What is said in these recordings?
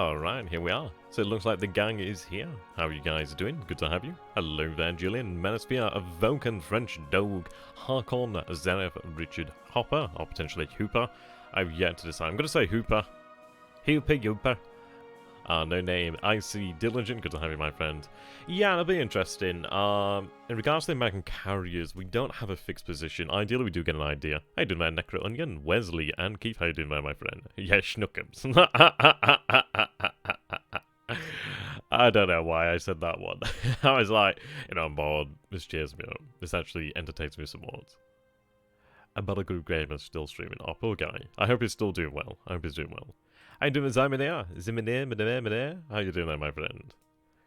Alright, here we are. So it looks like the gang is here. How are you guys doing? Good to have you. Hello there, Julian, Manosphere, Vulcan, French Dog, Harkon, Zenith, Richard Hopper, or potentially Hooper. I've yet to decide. I'm going to say Hooper. Hooper. No name. Icy Diligent. Good to have you, my friend. Yeah, it'll be interesting. In regards to the American carriers, we don't have a fixed position. Ideally, we do get an idea. How you doing there, Necro Onion, Wesley, and Keith? How you doing there, my friend? Yeah, Schnookums. I don't know why I said that one. I was like, I'm bored. This cheers me up. This actually entertains me somewhat. A Battlegroup Gamer is still streaming. Oh, poor guy. I hope he's still doing well. How you doing, Zimineer? How you doing there, my friend?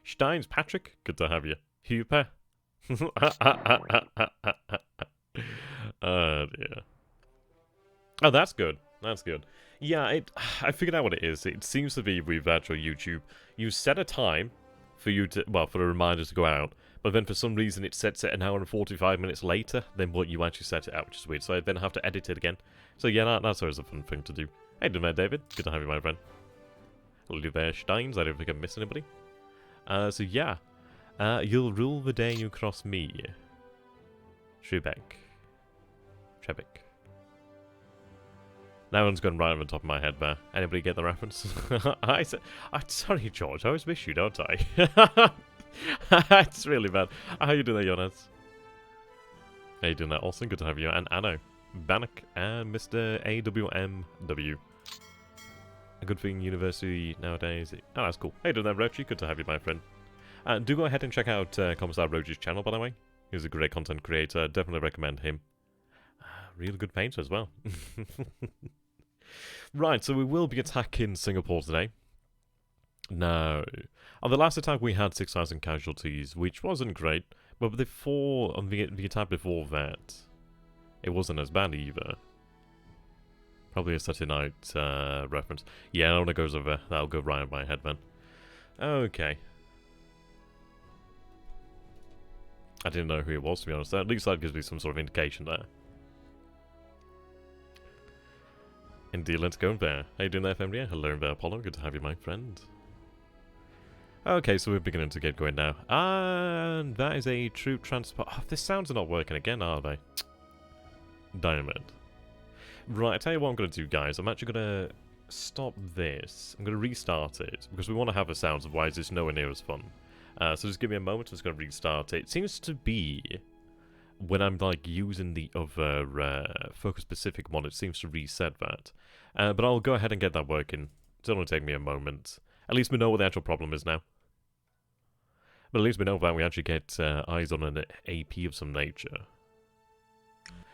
Steins, Patrick? Good to have you. Hooper? Oh, dear. Oh, that's good. Yeah, I figured out what it is. It seems to be with actual YouTube. You set a time for you to, for the reminder to go out, but then for some reason it sets it an hour and 45 minutes later than what you actually set it out, which is weird. So I then have to edit it again. So yeah, that's always a fun thing to do. Hey there, David. Good to have you, my friend. Hello there, Steins. I don't think I missed anybody. So yeah. You'll rule the day you cross me. Trebek. That one's gone right on the top of my head there. Anybody get the reference? Sorry, George. I always miss you, don't I? It's really bad. How you doing there, Jonas? How you doing there, Austin? Good to have you. And Anno. Bannock and Mr. AWMW. A good thing university nowadays. Oh, that's cool. Hey, doing there, Rochi? Good to have you, my friend. Do go ahead and check out Commissar Rochi's channel, by the way. He's a great content creator. Definitely recommend him. Really good painter as well. Right, so we will be attacking Singapore today. No. On the last attack, we had 6,000 casualties, which wasn't great. But on the attack before that, it wasn't as bad either. Probably a Saturday Night reference. Yeah, that one goes over. That'll go right on my head, man. Okay. I didn't know who it was, to be honest. At least that gives me some sort of indication there. Indeed, let's go there. How you doing there, Femria? Hello there, Apollo. Good to have you, my friend. Okay, so we're beginning to get going now. And that is a troop transport. Oh, the sounds are not working again, are they? Diamond. Right, I tell you what I'm going to do, guys. I'm actually going to stop this. I'm going to restart it, because we want to have the sounds, otherwise it's nowhere near as fun. So just give me a moment, I'm just going to restart it. It seems to be, when I'm like using the other focus-specific one, it seems to reset that. But I'll go ahead and get that working. It's only take me a moment. At least we know what the actual problem is now. But at least we know that we actually get eyes on an AP of some nature.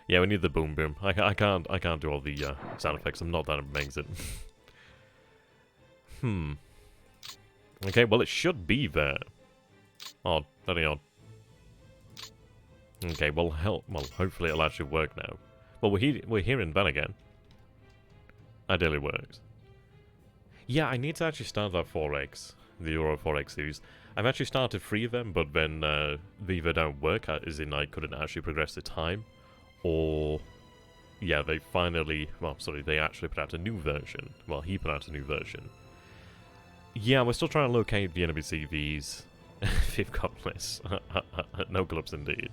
Yeah, we need the boom boom. I can't do all the sound effects. I'm not that amazing. Okay, well it should be there. Odd, very odd. Okay, well hopefully it'll actually work now. Well, we're hearing that again. Ideally works. Yeah, I need to actually start that 4X, the Euro 4X series. I've actually started 3 of them, but then either don't work, as in I couldn't actually progress the time, or yeah, they they actually put out a new version. Well, he put out a new version. Yeah, we're still trying to locate the enemy CVs. 5th Goblins. No clubs indeed.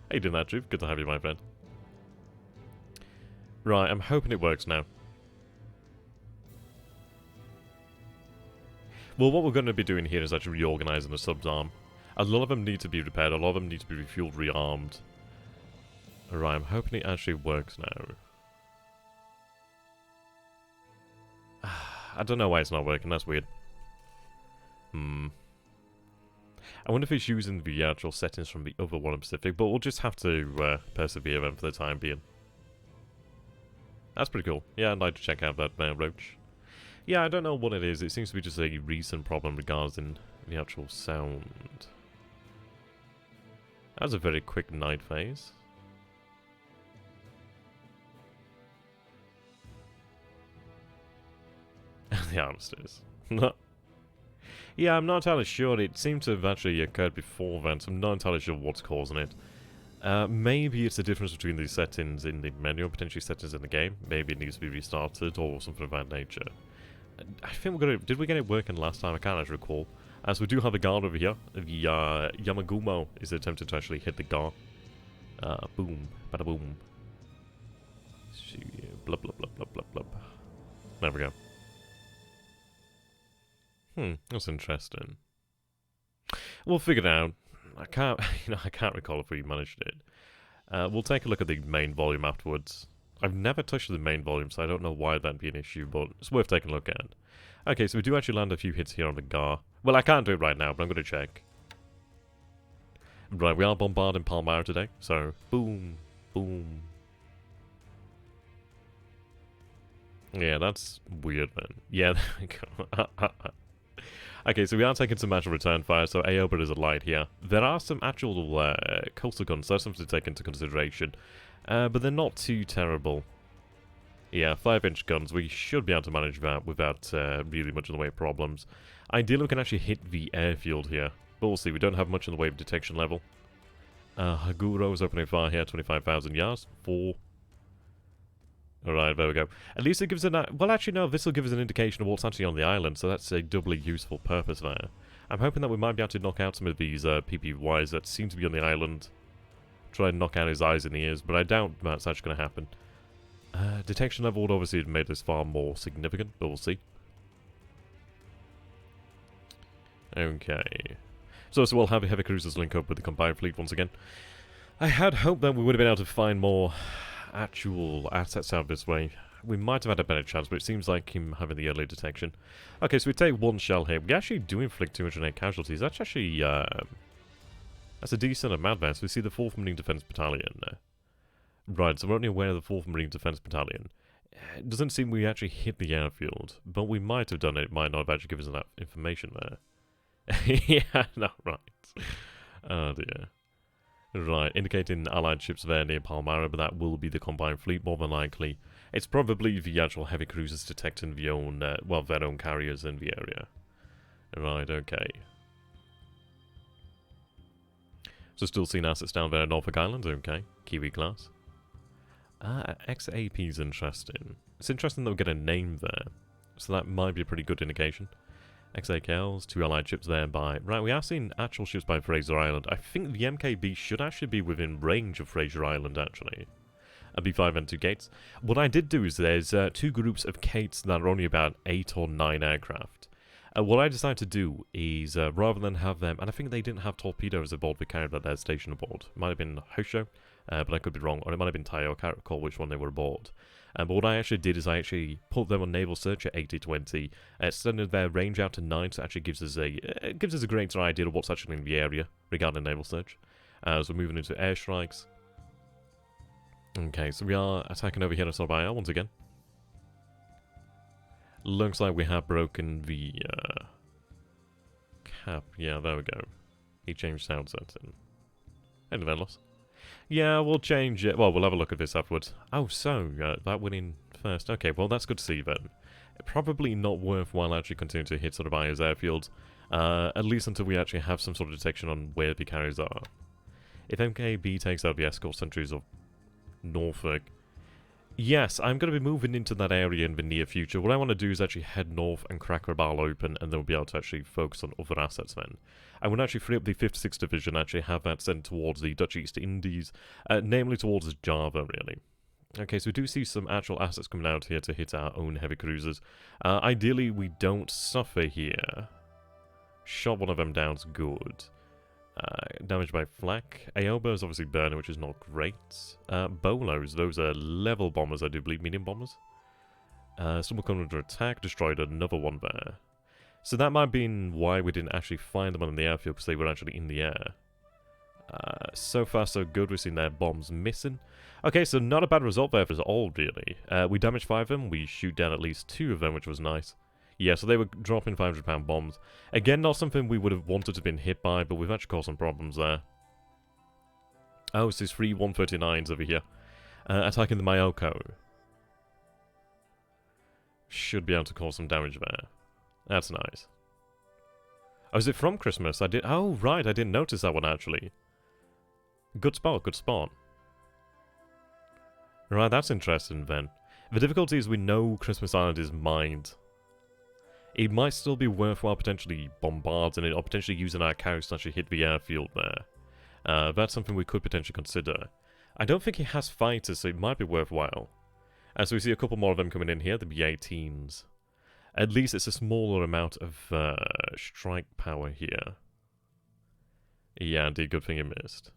How you doing that, Truth? Good to have you, my friend. Right, I'm hoping it works now. Well, what we're going to be doing here is actually reorganizing the subs arm. A lot of them need to be repaired, a lot of them need to be refueled, rearmed. Alright, I'm hoping it actually works now. I don't know why it's not working, that's weird. I wonder if it's using the actual settings from the other one in specific, but we'll just have to persevere them for the time being. That's pretty cool. Yeah, I'd like to check out that Roach. Yeah, I don't know what it is. It seems to be just a recent problem regarding the actual sound. That was a very quick night phase. The armistice. Yeah, I'm not entirely sure. It seemed to have actually occurred before then, so I'm not entirely sure what's causing it. Maybe it's the difference between the settings in the menu and potentially settings in the game. Maybe it needs to be restarted or something of that nature. I think we got it. Did we get it working last time? I can't actually recall. As we do have a guard over here. The Yamagumo is attempting to actually hit the guard. Boom. Bada boom. Blub, blub, blub, blub, blub, blub. There we go. That's interesting. We'll figure it out. I can't, I can't recall if we managed it. We'll take a look at the main volume afterwards. I've never touched the main volume, so I don't know why that'd be an issue, but it's worth taking a look at. Okay, so we do actually land a few hits here on the Gar. Well, I can't do it right now, but I'm going to check. Right, we are bombarding Palmyra today, so boom, boom. Yeah, that's weird, man. Yeah, there we go. Okay, so we are taking some actual return fire, so Aoba is a light here. There are some actual coastal guns, so that's something to take into consideration. But they're not too terrible. Yeah, 5-inch guns, we should be able to manage that without really much in the way of problems. Ideally, we can actually hit the airfield here. But we'll see, we don't have much in the way of detection level. Haguro is opening fire here, 25,000 yards. 4. Alright, there we go. At least it gives an... well, actually, no, this will give us an indication of what's actually on the island, so that's a doubly useful purpose there. I'm hoping that we might be able to knock out some of these PPYs that seem to be on the island. Try and knock out his eyes and ears, but I doubt that's actually going to happen. Detection level would obviously have made this far more significant, but we'll see. Okay. So we'll have heavy cruisers link up with the combined fleet once again. I had hoped that we would have been able to find more actual assets out this way. We might have had a better chance, but it seems like him having the early detection. Okay, so we take one shell here. We actually do inflict 208 casualties. That's actually, that's a decent amount there. So we see the 4th Marine Defense Battalion. Right, so we're only aware of the 4th Marine Defense Battalion. It doesn't seem we actually hit the airfield, but we might have done it. It might not have actually given us that information there. Yeah, no, right. Oh dear. Right, indicating Allied ships there near Palmyra, but that will be the combined fleet more than likely. It's probably the actual heavy cruisers detecting their own, well, their own carriers in the area. Right, okay. So still seeing assets down there at Norfolk Island, okay. Kiwi class. XAP is interesting. It's interesting that we get a name there, so that might be a pretty good indication. XAKLs, 2 allied ships there by... Right, we are seeing actual ships by Fraser Island. I think the MKB should actually be within range of Fraser Island, actually. A B5 and 2 Gates. What I did do is there's 2 groups of Kates that are only about 8 or 9 aircraft. What I decided to do is, rather than have them... And I think they didn't have torpedoes aboard the carrier that they're stationed aboard. It might have been Hosho, but I could be wrong. Or it might have been Tayo. I can't recall which one they were aboard. But what I actually did is I actually put them on naval search at 80-20, extended their range out to 9, so it actually gives us a greater idea of what's actually in the area regarding naval search. So we're moving into airstrikes. Okay, so we are attacking over here at Sorbaya once again. Looks like we have broken the cap. Yeah, there we go. He changed sound setting. Any loss? Yeah, we'll change it. Well, we'll have a look at this afterwards. Oh, so, that went in first. Okay, well, that's good to see then. Probably not worthwhile actually continuing to hit sort of Aya's airfields. At least until we actually have some sort of detection on where the carriers are. If MKB takes out the escort sentries of Norfolk... Yes, I'm going to be moving into that area in the near future. What I want to do is actually head north and crack Rabaul open, and then we'll be able to actually focus on other assets then. I would actually free up the 56th Division, actually have that sent towards the Dutch East Indies, namely towards Java, really. Okay, so we do see some actual assets coming out here to hit our own heavy cruisers. Ideally, we don't suffer here. Shot one of them down's good. Damaged by flak. Aoba is obviously burning, which is not great. Bolos, those are level bombers, I do believe, medium bombers. Someone come under attack, destroyed another one there. So that might have been why we didn't actually find them on the airfield, because they were actually in the air. So far so good, we've seen their bombs missing. Okay, so not a bad result there at all, really. We damaged 5 of them, we shoot down at least 2 of them, which was nice. Yeah, so they were dropping 500-pound bombs. Again, not something we would have wanted to have been hit by, but we've actually caused some problems there. Oh, so there's 3 139s over here. Attacking the Myoko. Should be able to cause some damage there. That's nice. Oh, is it from Christmas? Oh, right, I didn't notice that one, actually. Good spot, good spot. Right, that's interesting, then. The difficulty is we know Christmas Island is mined. it might still be worthwhile potentially bombarding it, or potentially using our carriers to actually hit the airfield there. That's something we could potentially consider. I don't think he has fighters, so it might be worthwhile. As we see a couple more of them coming in here, the B-18s. At least it's a smaller amount of strike power here. Yeah, indeed, good thing you missed.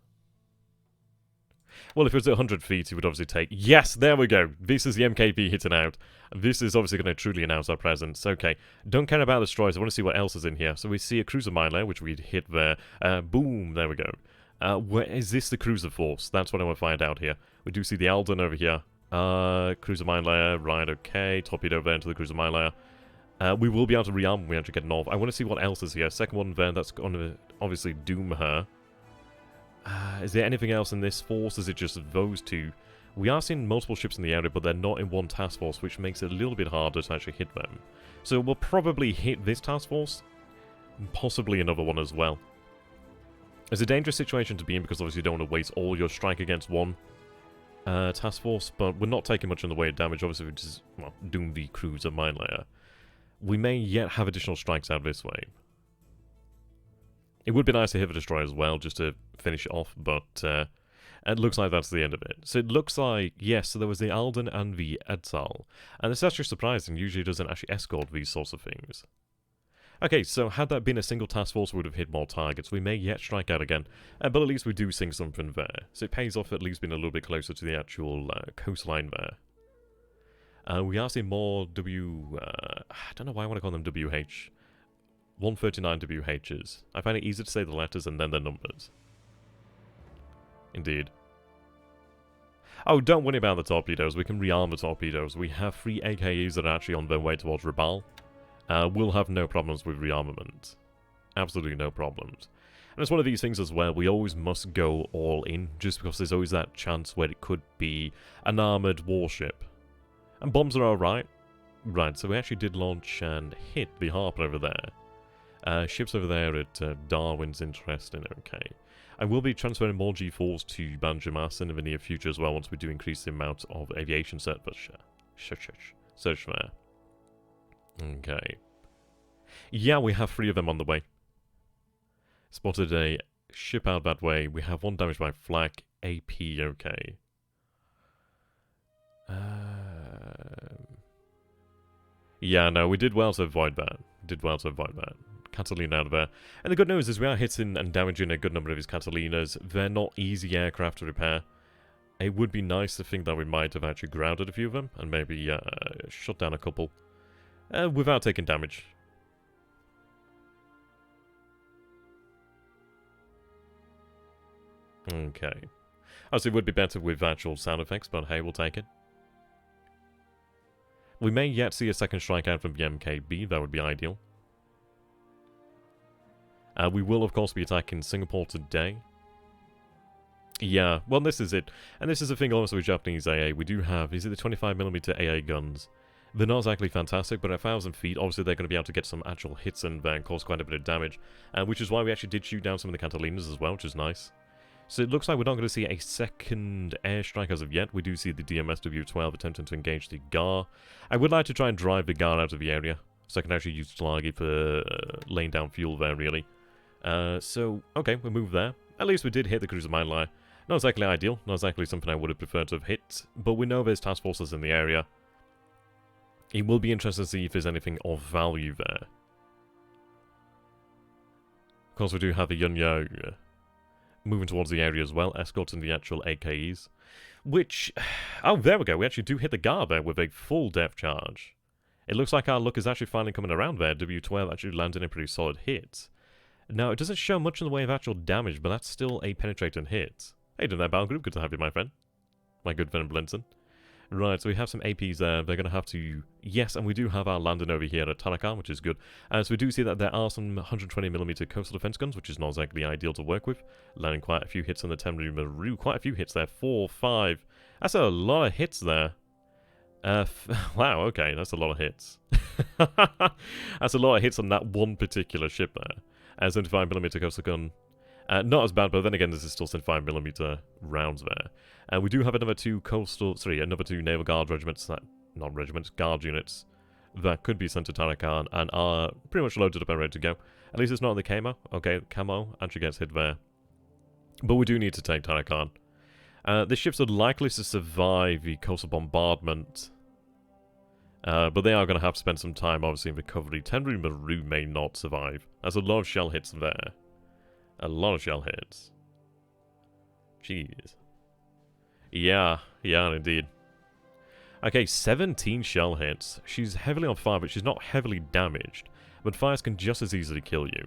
Well, if it was at 100 feet, he would obviously take... Yes, there we go. This is the MKB hitting out. This is obviously going to truly announce our presence. Okay, don't care about the destroyers. I want to see what else is in here. So we see a cruiser mine layer, which we'd hit there. Boom, there we go. Where is this the cruiser force? That's what I want to find out here. We do see the Alden over here. Cruiser mine layer, right, okay. Torpedo there into the cruiser mine layer. We will be able to rearm when we actually get north. I want to see what else is here. Second one there, that's going to obviously doom her. Is there anything else in this force? Is it just those two? We are seeing multiple ships in the area, but they're not in one task force, which makes it a little bit harder to actually hit them. So we'll probably hit this task force, and possibly another one as well. It's a dangerous situation to be in because obviously you don't want to waste all your strike against one task force, but we're not taking much in the way of damage. Obviously we just, well, doom the cruiser mine layer. We may yet have additional strikes out this way. It would be nice to hit the destroyer as well, just to finish it off, but it looks like that's the end of it. So it looks like, yes, so there was the Alden and the Edsal. And it's actually surprising, usually it doesn't actually escort these sorts of things. Okay, so had that been a single task force, we would have hit more targets. We may yet strike out again, but at least we do sing something there. So it pays off at least being a little bit closer to the actual coastline there. We are seeing more I don't know why I want to call them WH. 139 WHs. I find it easier to say the letters and then the numbers. Indeed. Oh, don't worry about the torpedoes. We can rearm the torpedoes. We have 3 AKEs that are actually on their way towards Rabal. We'll have no problems with rearmament. Absolutely no problems. And it's one of these things as well. We always must go all in, just because there's always that chance where it could be an armoured warship. And bombs are alright. Right, so we actually did launch and hit the Harper over there. Ships over there at Darwin's interesting, okay. I will be transferring more G4s to Banjamas in the near future as well, once we do increase the amount of aviation search there. Okay. Yeah, we have 3 of them on the way. Spotted a ship out that way. We have 1 damaged by flak. AP, okay. Yeah, no, we did well to avoid that. Catalina out of there. And the good news is we are hitting and damaging a good number of his Catalinas. They're not easy aircraft to repair. It would be nice to think that we might have actually grounded a few of them, and maybe shut down a couple, without taking damage. Okay. Obviously it would be better with actual sound effects, but hey, we'll take it. We may yet see a second strike out from the MKB, that would be ideal. We will, of course, be attacking Singapore today. Yeah, well, this is it. And this is the thing also with Japanese AA. We do have, is it the 25mm AA guns? They're not exactly fantastic, but at 1,000 feet, obviously they're going to be able to get some actual hits and cause quite a bit of damage. Which is why we actually did shoot down some of the Catalinas as well, which is nice. So it looks like we're not going to see a second airstrike as of yet. We do see the DMS W12 attempting to engage the GAR. I would like to try and drive the GAR out of the area, so I can actually use Slagi for laying down fuel there, really. So, okay, we moved there. At least we did hit the cruiser mine layer. Not exactly ideal, not exactly something I would have preferred to have hit, but we know there's task forces in the area. It will be interesting to see if there's anything of value there. Of course, we do have the Yunyo moving towards the area as well, escorting the actual AKEs. Which, oh, there we go, we actually do hit the GAR there with a full depth charge. It looks like our luck is actually finally coming around there. W12 actually landed a pretty solid hit. Now, it doesn't show much in the way of actual damage, but that's still a penetrating hit. Hey, doing that, Battle Group, good to have you, my friend. My good friend Blinson. Right, so we have some APs there. They're going to have to... Yes, and we do have our landing over here at Tarakan, which is good. So we do see that there are some 120mm coastal defense guns, which is not exactly ideal to work with. Landing quite a few hits on the Tenno Maru. Quite a few hits there. 4, 5. That's a lot of hits there. Wow, okay, that's a lot of hits. That's a lot of hits on that one particular ship there. 75mm coastal gun. Not as bad, but then again, this is still 75mm rounds there. We do have another 2 naval guard regiments, not regiments, guard units, that could be sent to Tarakan and are pretty much loaded up and ready to go. At least it's not the camo. Okay, camo actually gets hit there. But we do need to take Tarakan. The ships are likely to survive the coastal bombardment. But they are going to have to spend some time, obviously, in recovery. Tenru Maru may not survive. There's a lot of shell hits there. A lot of shell hits. Jeez. Yeah, indeed. Okay, 17 shell hits. She's heavily on fire, but she's not heavily damaged. But fires can just as easily kill you.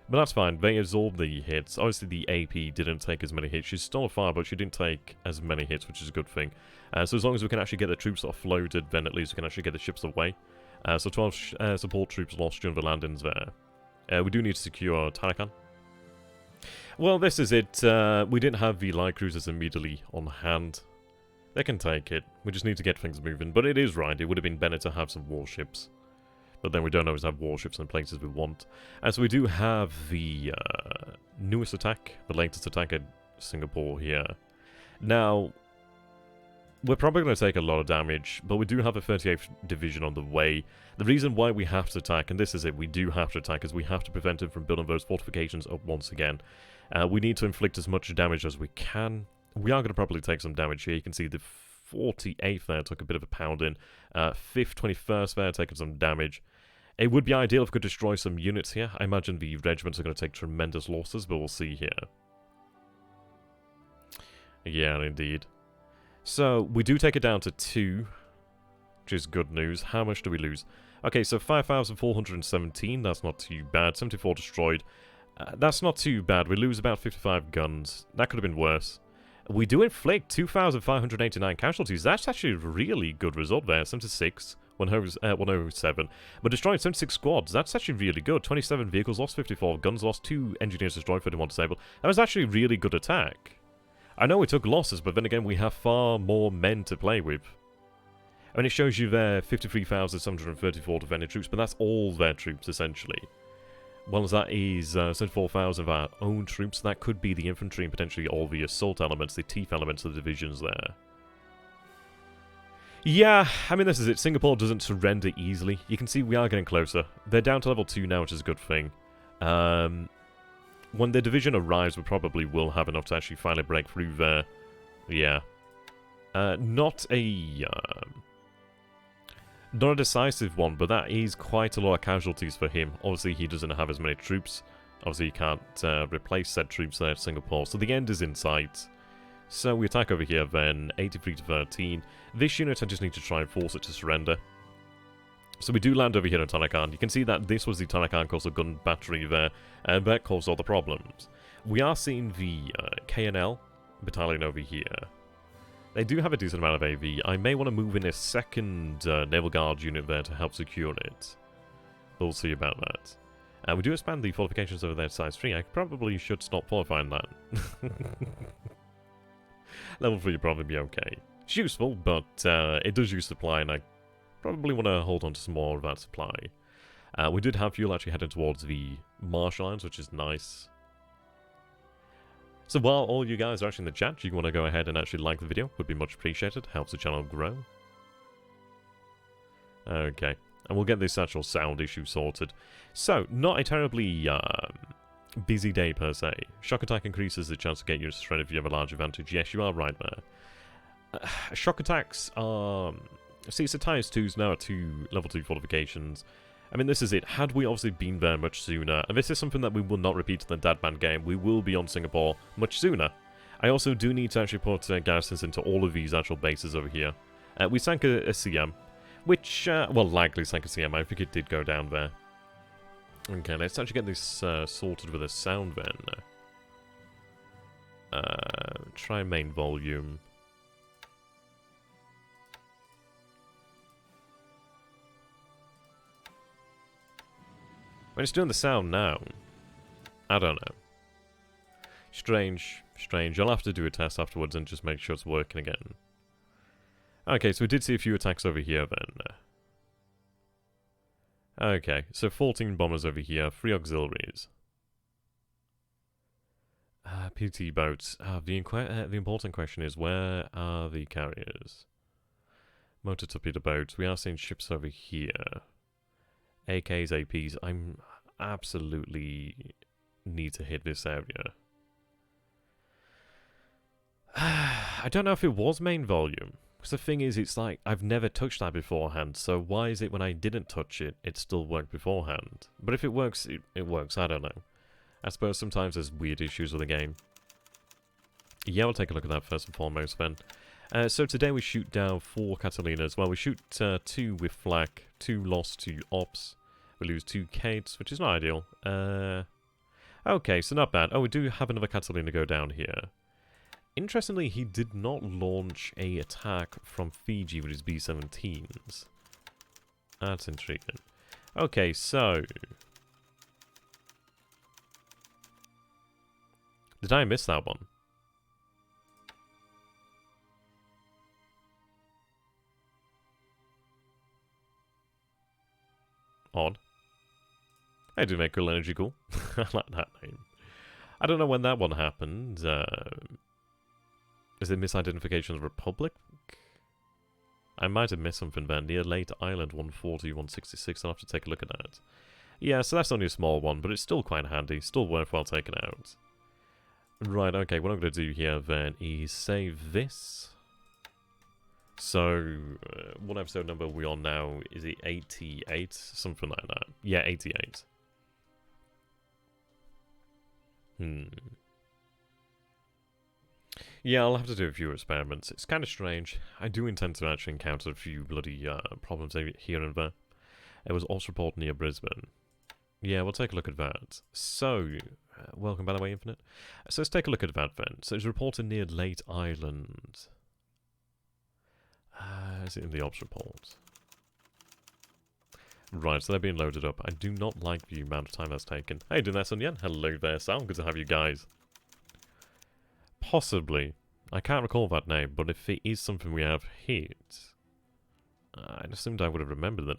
But that's fine, they absorbed the hits. Obviously the AP didn't take as many hits. She's still on fire, but she didn't take as many hits, which is a good thing. So as long as we can actually get the troops offloaded, then at least we can actually get the ships away. So 12 support troops lost during the landings there. We do need to secure Tarakan. Well, this is it. We didn't have the light cruisers immediately on hand. They can take it. We just need to get things moving. But it is right, it would have been better to have some warships. But then we don't always have warships in places we want. And so we do have the newest attack, the latest attack at Singapore here. Now, we're probably going to take a lot of damage, but we do have a 38th Division on the way. The reason why we have to attack, and this is it, we do have to attack, is we have to prevent him from building those fortifications up once again. We need to inflict as much damage as we can. We are going to probably take some damage here. You can see the 48th there took a bit of a pounding. 5th, 21st there taking some damage. It would be ideal if we could destroy some units here. I imagine the regiments are going to take tremendous losses, but we'll see here. Yeah, indeed. So, we do take it down to 2, which is good news. How much do we lose? Okay, so 5,417, that's not too bad. 74 destroyed. That's not too bad. We lose about 55 guns. That could have been worse. We do inflict 2,589 casualties. That's actually a really good result there. 76, 107. But destroying 76 squads, that's actually really good. 27 vehicles lost, 54 guns lost, 2 engineers destroyed, 31 disabled. That was actually a really good attack. I know we took losses, but then again, we have far more men to play with. I mean, it shows you there 53,734 defending troops, but that's all their troops, essentially. Well, as that is 74,000 of our own troops, that could be the infantry and potentially all the assault elements, the teeth elements of the divisions there. Yeah, I mean, this is it. Singapore doesn't surrender easily. You can see we are getting closer. They're down to level 2 now, which is a good thing. When the division arrives, we probably will have enough to actually finally break through there. Yeah. Not a decisive one, but that is quite a lot of casualties for him. Obviously, he doesn't have as many troops. Obviously, he can't replace said troops there at Singapore, so the end is in sight. So we attack over here then, 83 to 13. This unit, I just need to try and force it to surrender. So we do land over here in Tarakan. You can see that this was the Tarakan coastal gun battery there, and that caused all the problems. We are seeing the KNL battalion over here. They do have a decent amount of AV. I may want to move in a second Naval Guard unit there to help secure it. We'll see about that. We do expand the fortifications over there to size 3. I probably should stop fortifying that. Level 3 would probably be okay. It's useful, but it does use supply, and I probably want to hold on to some more of that supply. We did have fuel actually heading towards the Marshall Islands, which is nice. So while all you guys are actually in the chat, you want to go ahead and actually like the video, would be much appreciated, helps the channel grow. Okay, and we'll get this actual sound issue sorted. So, not a terribly busy day per se. Shock attack increases the chance to get units surrendered if you have a large advantage. Yes, you are right there. Shock attacks are... See, it's a tiers 2s now at 2 level 2 fortifications. I mean, this is it. Had we obviously been there much sooner, and this is something that we will not repeat in the Dadman game, we will be on Singapore much sooner. I also do need to actually put garrisons into all of these actual bases over here. We sank a CM, which, well, likely sank a CM. I think it did go down there. Okay, let's actually get this sorted with a sound then. Try main volume. When it's doing the sound now, I don't know. Strange. You'll have to do a test afterwards and just make sure it's working again. Okay, so we did see a few attacks over here then. Okay, so 14 bombers over here, 3 auxiliaries. PT boats. The important question is, where are the carriers? Motor torpedo boats. We are seeing ships over here. AKs, APs. I'm absolutely need to hit this area. I don't know if it was main volume. Because the thing is, it's like, I've never touched that beforehand, so why is it when I didn't touch it, it still worked beforehand? But if it works, it works, I don't know. I suppose sometimes there's weird issues with the game. Yeah, we'll take a look at that first and foremost then. So today we shoot down 4 Catalinas. Well, we shoot 2 with flak, 2 lost to ops. We lose 2 Kates, which is not ideal. Okay, so not bad. Oh, we do have another Catalina go down here. Interestingly, he did not launch a attack from Fiji with his B-17s. That's intriguing. Okay, so... Did I miss that one? Odd. I do make cool energy cool. I like that name. I don't know when that one happened. Is it misidentification of Republic? I might have missed something then. Near Late Island 140, 166. I'll have to take a look at that. Yeah, so that's only a small one, but it's still quite handy. Still worthwhile taking out. Right, okay, what I'm going to do here then is save this. So, what episode number are we on now? Is it 88? Something like that. Yeah, 88. Yeah, I'll have to do a few experiments. It's kind of strange. I do intend to actually encounter a few bloody problems here and there. It was also reported near Brisbane. Yeah, we'll take a look at that. So, welcome by the way, Infinite. So let's take a look at that then. So it's reported near Late Island. Is it in the ops report? Right, so they're being loaded up. I do not like the amount of time that's taken. How you doing there, SunYan? Hello there, Sal. Good to have you guys. Possibly. I can't recall that name, but if it is something we have hit, I assumed I would have remembered the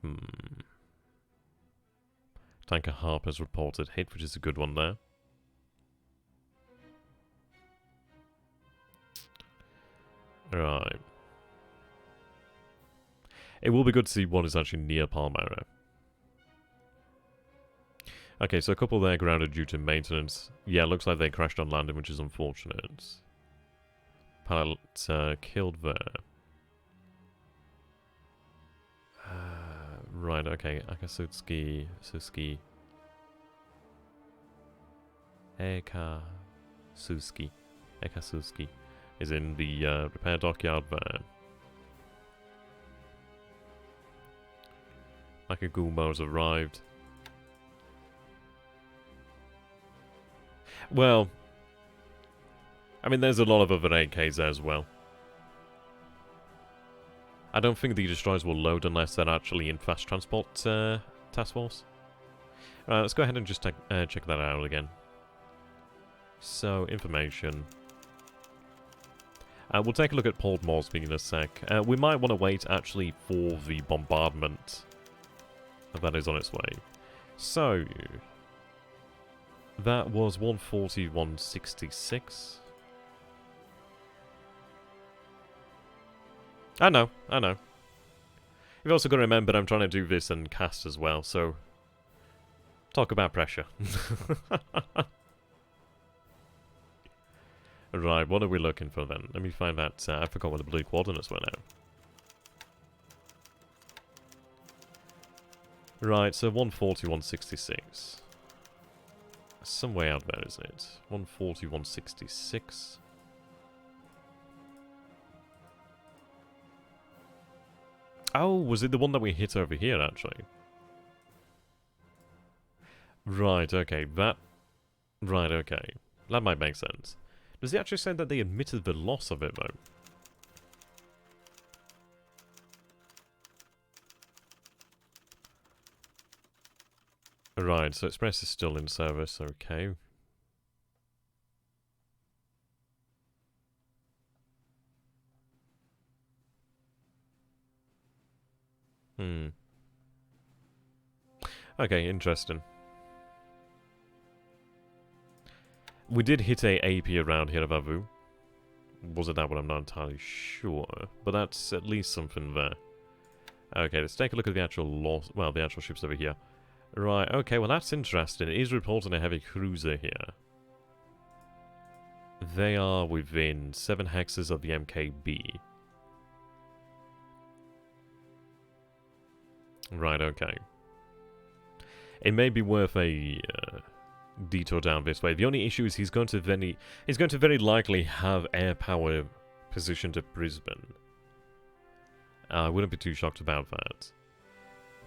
name. Tanker Harper's reported hit, which is a good one there. Right. It will be good to see what is actually near Palmyra. Okay, so a couple there grounded due to maintenance. Yeah, looks like they crashed on landing, which is unfortunate. Pilot killed there. Right, okay. Akasutsuki, Suski. Ekasuski is in the repair dockyard there. Akagumo's arrived. Well, I mean, there's a lot of other AKs there as well. I don't think the destroyers will load unless they're actually in fast transport task force. Alright, let's go ahead and just check that out again. So, information. We'll take a look at Port Moresby in a sec. We might want to wait, actually, for the bombardment that is on its way. So, that was 140, 166. I know. You've also got to remember I'm trying to do this and cast as well, so... Talk about pressure. Right, what are we looking for then? Let me find that. I forgot where the blue coordinates were now. Right, so 140, 166. Some way out there, isn't it? 140, 166. Oh, was it the one that we hit over here, actually? Right, okay, that... Right, okay. That might make sense. Does it actually say that they admitted the loss of it, though? Right, so Express is still in service, okay. Okay, interesting. We did hit a AP around here of Avu. Was it that one? I'm not entirely sure. But that's at least something there. Okay, let's take a look at the actual the actual ships over here. Right, okay, well that's interesting. It is reporting a heavy cruiser here. They are within 7 hexes of the MKB. Right, okay. It may be worth a detour down this way. The only issue is he's going to very likely have air power positioned at Brisbane. I wouldn't be too shocked about that.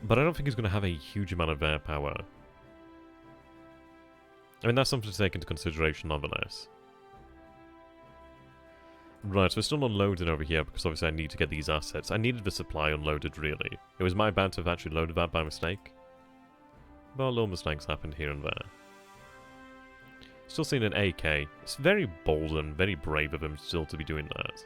But I don't think he's going to have a huge amount of air power. I mean, that's something to take into consideration nonetheless. Right, so we're still unloading over here because obviously I need to get these assets. I needed the supply unloaded, really. It was my bad to have actually loaded that by mistake. But little mistakes happened here and there. Still seeing an AK. It's very bold and very brave of him still to be doing that.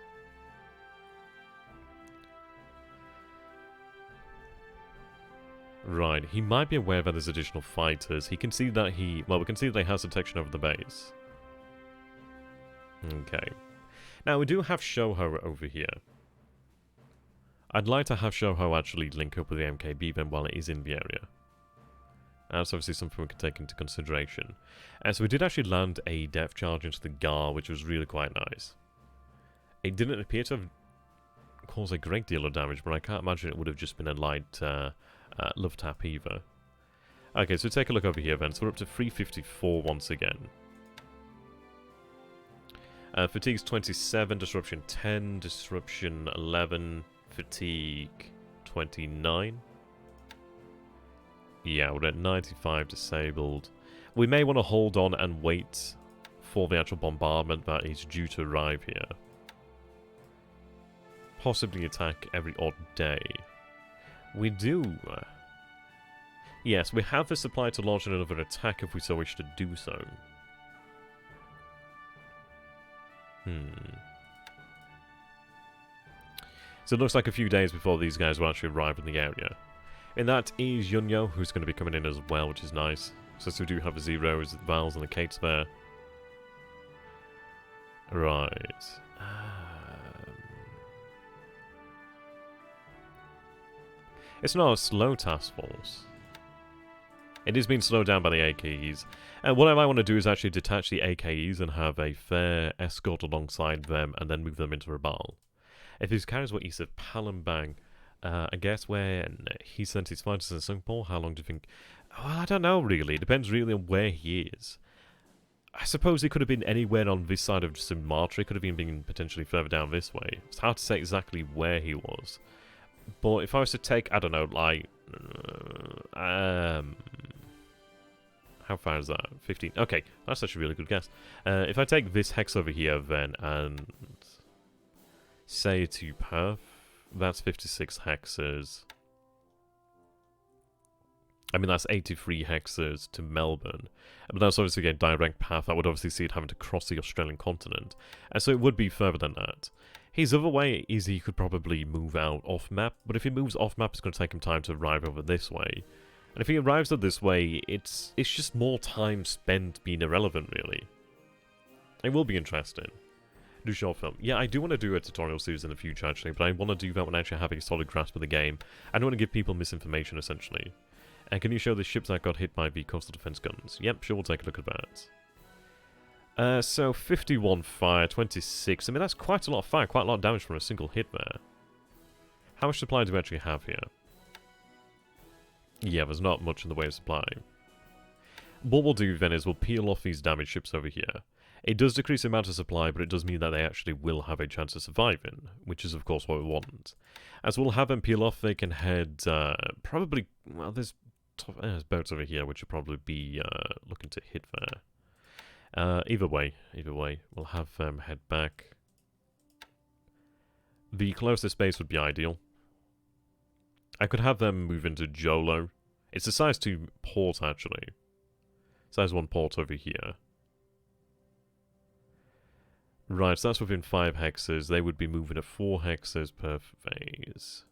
Right, he might be aware that there's additional fighters. He can see that we can see that he has detection over the base. Okay. Now, we do have Shoho over here. I'd like to have Shoho actually link up with the MKB then while it is in the area. That's obviously something we can take into consideration. And so we did actually land a depth charge into the Gar, which was really quite nice. It didn't appear to have caused a great deal of damage, but I can't imagine it would have just been a light love tap either. Okay, so take a look over here then. So we're up to 354 once again. Fatigue's 27, disruption 10, disruption 11, fatigue 29. Yeah, we're at 95 disabled. We may want to hold on and wait for the actual bombardment that is due to arrive here. Possibly attack every odd day. We do. Yes, we have the supply to launch another attack if we so wish to do so. So it looks like a few days before these guys will actually arrive in the area. And that is Yunyo, who's going to be coming in as well, which is nice. So we do have the Zeros, the Vals, and the Kates there. Right. It's not a slow task force. It is being slowed down by the AKEs. And what I might want to do is actually detach the AKEs and have a fair escort alongside them and then move them into Rabal. If his carries what he said, Palembang, I guess when he sent his fighters in Singapore, how long do you think? Well, I don't know really. It depends really on where he is. I suppose he could have been anywhere on this side of Sumatra. He could have even been potentially further down this way. It's hard to say exactly where he was. But if I was to take, I don't know, like... how far is that? 15. Okay, that's actually a really good guess. If I take this hex over here then and say to Perth, that's 56 hexes. I mean, that's 83 hexes to Melbourne. But that's obviously a direct path. That would obviously see it having to cross the Australian continent. And so it would be further than that. His other way is he could probably move out off-map. But if he moves off-map, it's going to take him time to arrive over this way. And if he arrives at this way, it's just more time spent being irrelevant, really. It will be interesting. Do short film. Yeah, I do want to do a tutorial series in the future, actually, but I want to do that when I actually have a solid grasp of the game. I don't want to give people misinformation, essentially. And can you show the ships that got hit by the coastal defense guns? Yep, sure, we'll take a look at that. So 51 fire, 26. I mean, that's quite a lot of fire, quite a lot of damage from a single hit there. How much supply do we actually have here? Yeah, there's not much in the way of supply. What we'll do then is we'll peel off these damaged ships over here. It does decrease the amount of supply, but it does mean that they actually will have a chance of surviving, which is of course what we want. As we'll have them peel off, they can head probably... Well, there's boats over here which will probably be looking to hit there. Either way, we'll have them head back. The closest base would be ideal. I could have them move into Jolo. It's a size 2 port, actually. Size 1 port over here. Right, so that's within 5 hexes. They would be moving at 4 hexes per phase.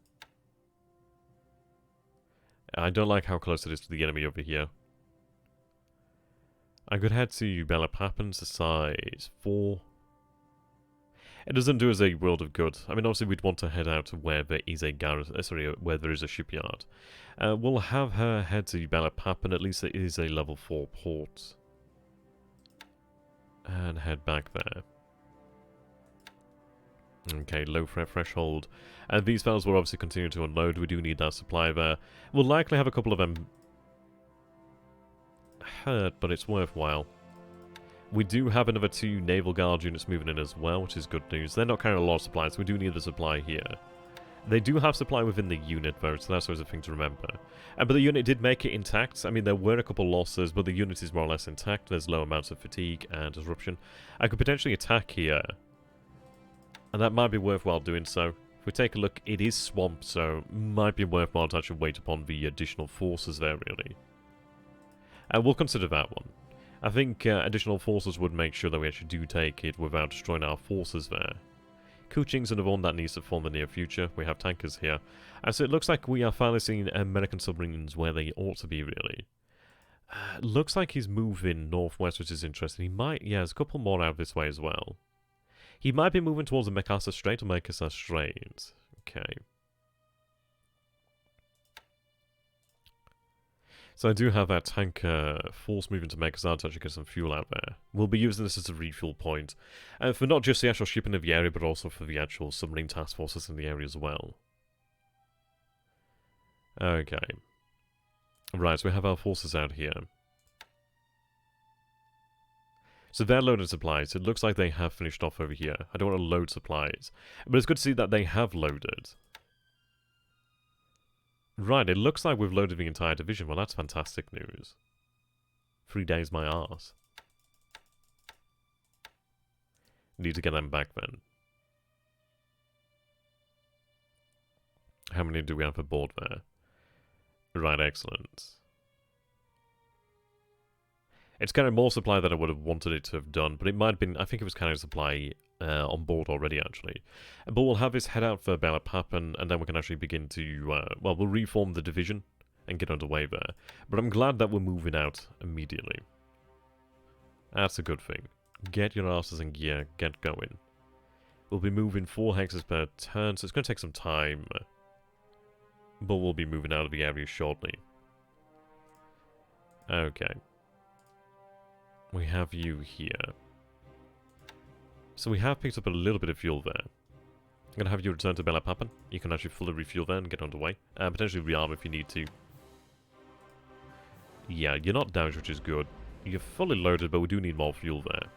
I don't like how close it is to the enemy over here. I could head to Bella Papins, a size 4. It doesn't do us a world of good. I mean, obviously we'd want to head out to where there is a where there is a shipyard. We'll have her head to Bayley, at least it is a level 4 port. And head back there. Okay, low threat threshold. And these fellas will obviously continue to unload. We do need that supply there. We'll likely have a couple of them hurt, but it's worthwhile. We do have another 2 Naval Guard units moving in as well, which is good news. They're not carrying a lot of supplies, so we do need the supply here. They do have supply within the unit, though, so that's always a thing to remember. But the unit did make it intact. I mean, there were a couple losses, but the unit is more or less intact. There's low amounts of fatigue and disruption. I could potentially attack here. And that might be worthwhile doing so. If we take a look, it is swamp, so might be worthwhile to actually wait upon the additional forces there, really. And we'll consider that one. I think additional forces would make sure that we actually do take it without destroying our forces there. Kuching's another one that needs to form in the near future. We have tankers here. And so it looks like we are finally seeing American submarines where they ought to be, really. Looks like he's moving northwest, which is interesting. He might, yeah, there's a couple more out this way as well. He might be moving towards the Makassar Strait or Makassar Strait. Okay. So I do have that tanker force moving to Makassar to actually get some fuel out there. We'll be using this as a refuel point. For not just the actual shipping of the area, but also for the actual submarine task forces in the area as well. Okay. Right, so we have our forces out here. So they're loaded supplies. It looks like they have finished off over here. I don't want to load supplies. But it's good to see that they have loaded. Right, it looks like we've loaded the entire division. Well, that's fantastic news. 3 days my arse. Need to get them back then. How many do we have aboard there? Right, excellent. It's carrying more supply than I would have wanted it to have done, but it might have been, I think it was carrying supply on board already, actually. But we'll have this head out for Bayley, and then we can actually begin to, well, we'll reform the division and get underway there. But I'm glad that we're moving out immediately. That's a good thing. Get your asses in gear, get going. We'll be moving 4 hexes per turn, so it's going to take some time. But we'll be moving out of the area shortly. Okay. We have you here. So we have picked up a little bit of fuel there. I'm going to have you return to Bayley. You can actually fully refuel there and get underway. Potentially rearm if you need to. Yeah, you're not damaged, which is good. You're fully loaded, but we do need more fuel there.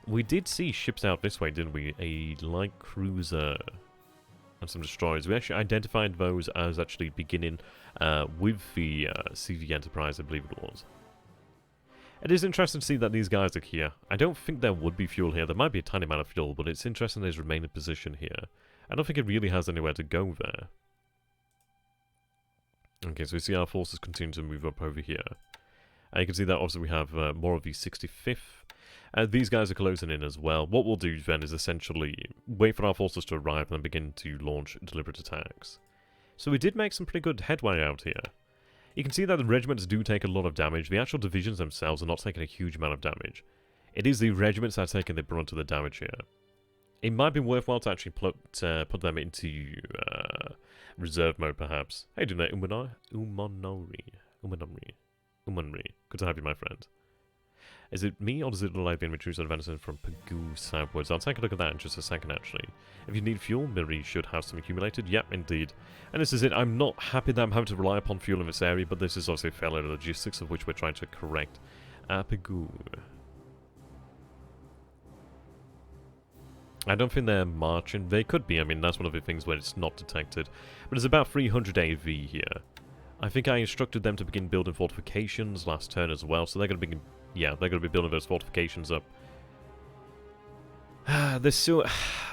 We did see ships out this way, didn't we? A light cruiser and some destroyers. We actually identified those as actually beginning with the CV Enterprise, I believe it was. It is interesting to see that these guys are here. I don't think there would be fuel here. There might be a tiny amount of fuel, but it's interesting they remain in position here. I don't think it really has anywhere to go there. Okay, so we see our forces continue to move up over here. You can see that obviously we have more of the 65th. These guys are closing in as well. What we'll do then is essentially wait for our forces to arrive and then begin to launch deliberate attacks. So we did make some pretty good headway out here. You can see that the regiments do take a lot of damage. The actual divisions themselves are not taking a huge amount of damage. It is the regiments that are taking the brunt of the damage here. It might be worthwhile to actually put them into reserve mode, perhaps. How do you do that? Umanri. Good to have you, my friend. Is it me, or does it look like being retrieved on venison from Pagoo southwards? I'll take a look at that in just a second, actually. If you need fuel, Miri should have some accumulated. Yep, indeed. And this is it. I'm not happy that I'm having to rely upon fuel in this area, but this is obviously a failure logistics of which we're trying to correct. Pagoo. I don't think they're marching. They could be. I mean, that's one of the things where it's not detected. But it's about 300 AV here. I think I instructed them to begin building fortifications last turn as well, so they're going to begin... Yeah, they're going to be building those fortifications up. There's still...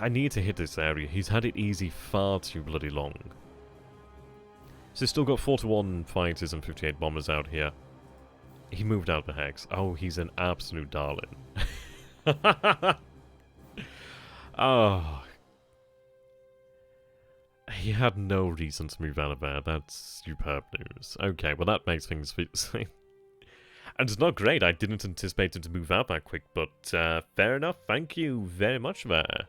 I need to hit this area. He's had it easy far too bloody long. So he's still got 41 fighters and 58 bombers out here. He moved out the hex. Oh, he's an absolute darling. Oh. He had no reason to move out of there. That's superb news. Okay, well that makes things... And it's not great. I didn't anticipate it to move out that quick, but fair enough. Thank you very much there.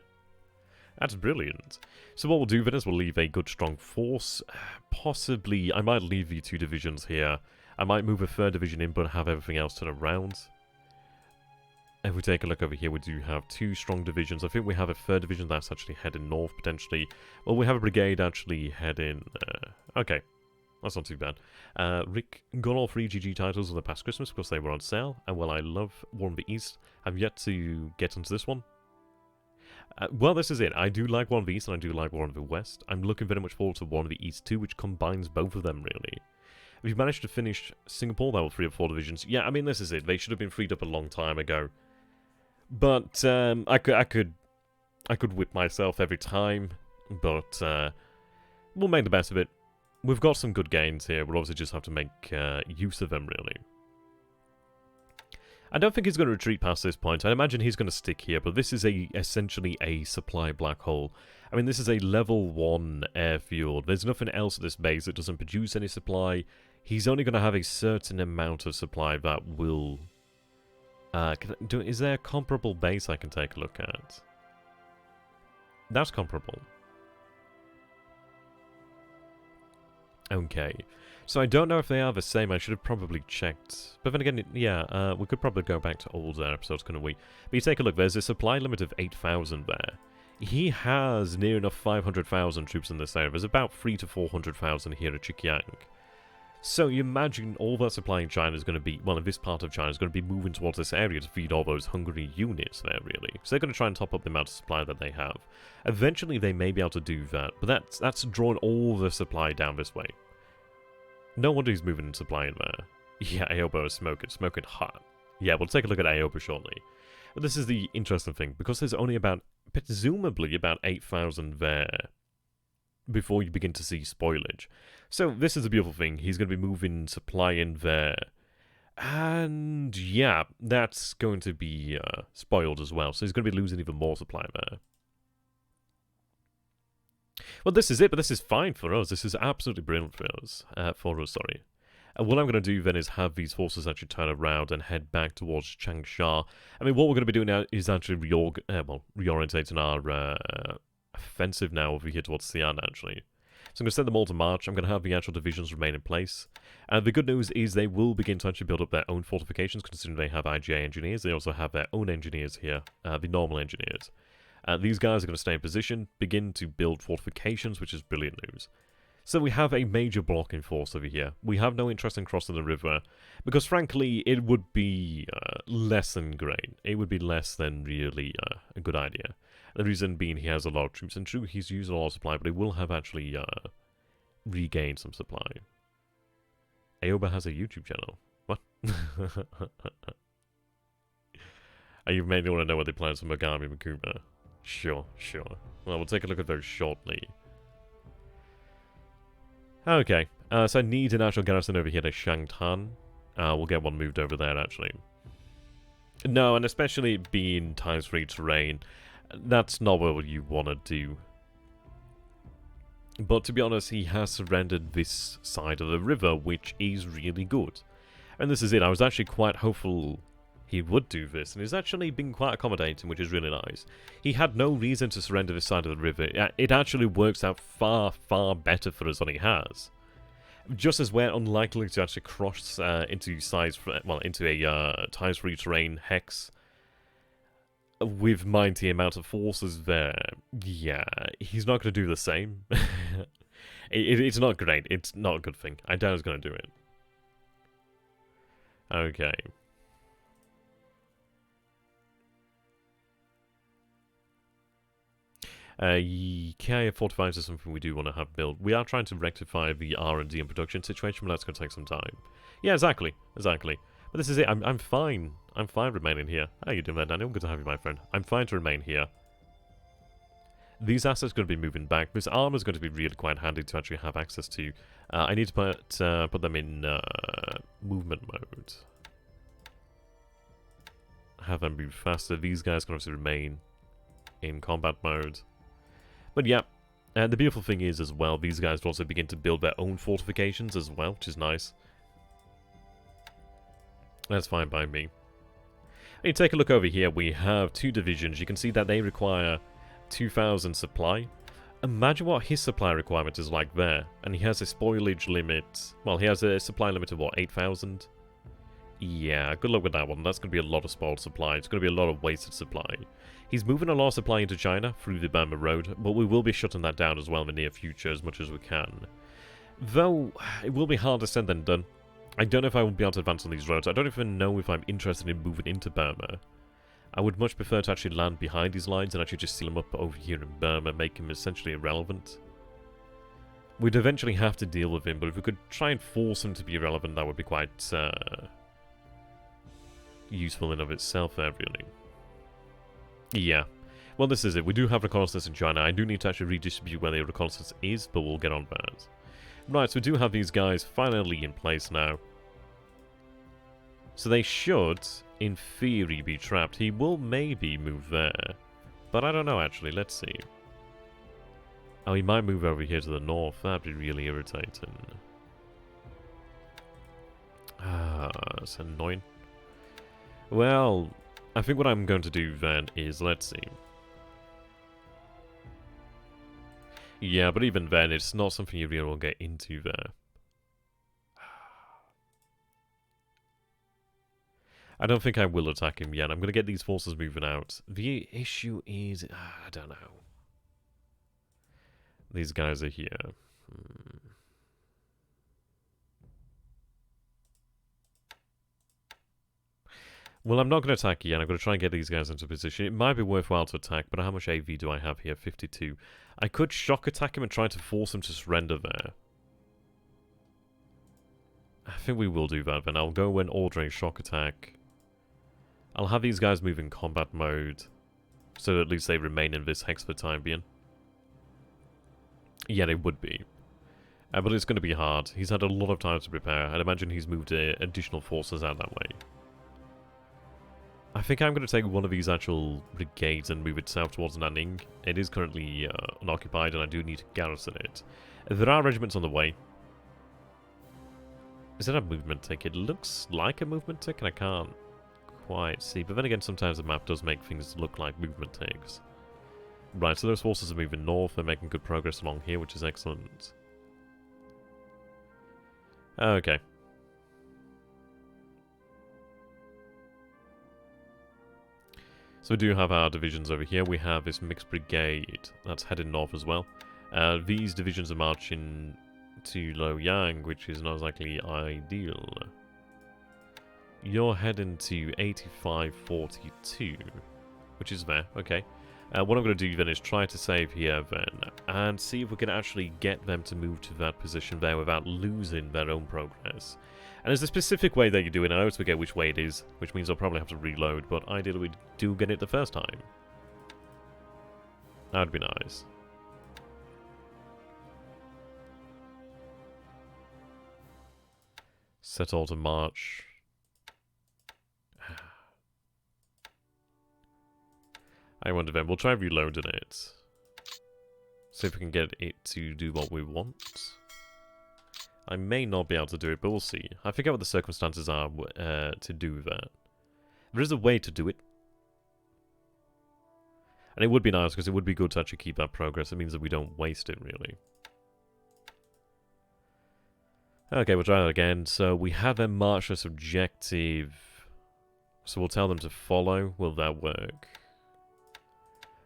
That's brilliant. So what we'll do then is we'll leave a good strong force. Possibly, I might leave the 2 divisions here. I might move a 3rd division in, but have everything else turn around. If we take a look over here, we do have 2 strong divisions. I think we have a 3rd division that's actually heading north, potentially. Well, we have a brigade actually heading... okay, that's not too bad. Rick got all 3 GG titles of the past Christmas because they were on sale. And well, I love War in the East. I've yet to get into this one. Well, this is it. I do like War in the East and I do like War in the West. I'm looking very much forward to War in the East too, which combines both of them, really. If you managed to finish Singapore, that were 3 or 4 divisions. Yeah, I mean, this is it. They should have been freed up a long time ago. But I could whip myself every time. But we'll make the best of it. We've got some good gains here. We'll obviously just have to make use of them, really. I don't think he's going to retreat past this point. I imagine he's going to stick here, but this is essentially a supply black hole. I mean, this is a level 1 airfield. There's nothing else at this base that doesn't produce any supply. He's only going to have a certain amount of supply that will... is there a comparable base I can take a look at? That's comparable. Okay. So I don't know if they are the same. I should have probably checked. But then again, yeah, we could probably go back to old episodes, couldn't we? But you take a look, there's a supply limit of 8,000 there. He has near enough 500,000 troops in this area. There's about 300,000 to 400,000 here at Chikyang. So you imagine all that supply in China is going to be, well, in this part of China, is going to be moving towards this area to feed all those hungry units there, really. So they're going to try and top up the amount of supply that they have. Eventually, they may be able to do that, but that's drawing all the supply down this way. No wonder he's moving supply in there. Yeah, Aoba is smoking hot. Yeah, we'll take a look at Aoba shortly. But this is the interesting thing, because there's only about, presumably about 8,000 there before you begin to see spoilage. So this is a beautiful thing. He's going to be moving supply in there. And yeah, that's going to be spoiled as well. So he's going to be losing even more supply there. Well, this is it, but this is fine for us. This is absolutely brilliant for us. What I'm going to do then is have these forces actually turn around and head back towards Changsha. I mean, what we're going to be doing now is actually reorientating our offensive now over here towards Xi'an, actually. So I'm going to send them all to march. I'm going to have the actual divisions remain in place. The good news is they will begin to actually build up their own fortifications, considering they have IGA engineers. They also have their own engineers here, the normal engineers. These guys are going to stay in position, begin to build fortifications, which is brilliant news. So we have a major blocking force over here. We have no interest in crossing the river, because frankly, it would be less than great. It would be less than really a good idea. The reason being he has a lot of troops, and true, he's used a lot of supply, but he will have actually regained some supply. Aoba has a YouTube channel. What? You may want to know what they plan for Mogami Makuma. Sure. Well, we'll take a look at those shortly. Okay, so I need an actual garrison over here to Shangtan. We'll get one moved over there, actually. No, and especially being ×3 terrain, that's not what you want to do. But to be honest, he has surrendered this side of the river, which is really good. And this is it. I was actually quite hopeful he would do this, and he's actually been quite accommodating, which is really nice. He had no reason to surrender this side of the river. It actually works out far, far better for us than he has. Just as we're unlikely to actually cross into a ×3 terrain hex with mighty amount of forces there, yeah, he's not going to do the same. It's not great. It's not a good thing. I doubt he's going to do it. Okay. KIA fortifiers is something we do want to have built. We are trying to rectify the R&D and production situation, but that's going to take some time. Yeah, exactly. But this is it. I'm fine. I'm fine remaining here. How you doing there, Daniel? Good to have you, my friend. I'm fine to remain here. These assets are going to be moving back. This armor is going to be really quite handy to actually have access to. I need to put them in movement mode. Have them move faster. These guys can obviously remain in combat mode. But yeah, the beautiful thing is as well, these guys will also begin to build their own fortifications as well, which is nice. That's fine by me. And you take a look over here, we have 2 divisions. You can see that they require 2,000 supply. Imagine what his supply requirement is like there. And he has a spoilage limit. Well, he has a supply limit of what, 8,000? Yeah, good luck with that one. That's going to be a lot of spoiled supply. It's going to be a lot of wasted supply. He's moving a lot of supply into China through the Burma Road, but we will be shutting that down as well in the near future as much as we can. Though, it will be harder said than done. I don't know if I will be able to advance on these roads. I don't even know if I'm interested in moving into Burma. I would much prefer to actually land behind these lines and actually just seal them up over here in Burma, make him essentially irrelevant. We'd eventually have to deal with him, but if we could try and force him to be irrelevant, that would be quite useful in of itself there, really. Yeah. Well, this is it. We do have reconnaissance in China. I do need to actually redistribute where the reconnaissance is, but we'll get on that. Right, so we do have these guys finally in place now. So they should, in theory, be trapped. He will maybe move there. But I don't know, actually. Let's see. Oh, he might move over here to the north. That'd be really irritating. Ah, that's annoying. Well, I think what I'm going to do then is, let's see. Yeah, but even then, it's not something you really will get into there. I don't think I will attack him yet. I'm going to get these forces moving out. The issue is, I don't know. These guys are here. Well, I'm not going to attack yet. I'm going to try and get these guys into position. It might be worthwhile to attack, but how much AV do I have here? 52. I could shock attack him and try to force him to surrender there. I think we will do that then. I'll go and order a shock attack. I'll have these guys move in combat mode, so that at least they remain in this hex for the time being. Yeah, they would be. But it's going to be hard. He's had a lot of time to prepare. I'd imagine he's moved additional forces out that way. I think I'm going to take one of these actual brigades and move it south towards Nanning. It is currently unoccupied and I do need to garrison it. There are regiments on the way. Is that a movement tick? It looks like a movement tick and I can't quite see. But then again, sometimes the map does make things look like movement ticks. Right, so those forces are moving north. They're making good progress along here, which is excellent. Okay. So we do have our divisions over here. We have this mixed brigade that's heading north as well. These divisions are marching to Loyang, which is not exactly ideal. You're heading to 8542, which is there. Okay. What I'm going to do then is try to save here then, and see if we can actually get them to move to that position there without losing their own progress. And there's a specific way that you do it. I always forget which way it is, which means I'll probably have to reload, but ideally we do get it the first time. That would be nice. Set all to march. I wonder then, we'll try reloading it. See if we can get it to do what we want. I may not be able to do it, but we'll see. I forget what the circumstances are to do that. There is a way to do it. And it would be nice, because it would be good to actually keep that progress. It means that we don't waste it, really. Okay, we'll try that again. So we have a march this objective. So we'll tell them to follow. Will that work?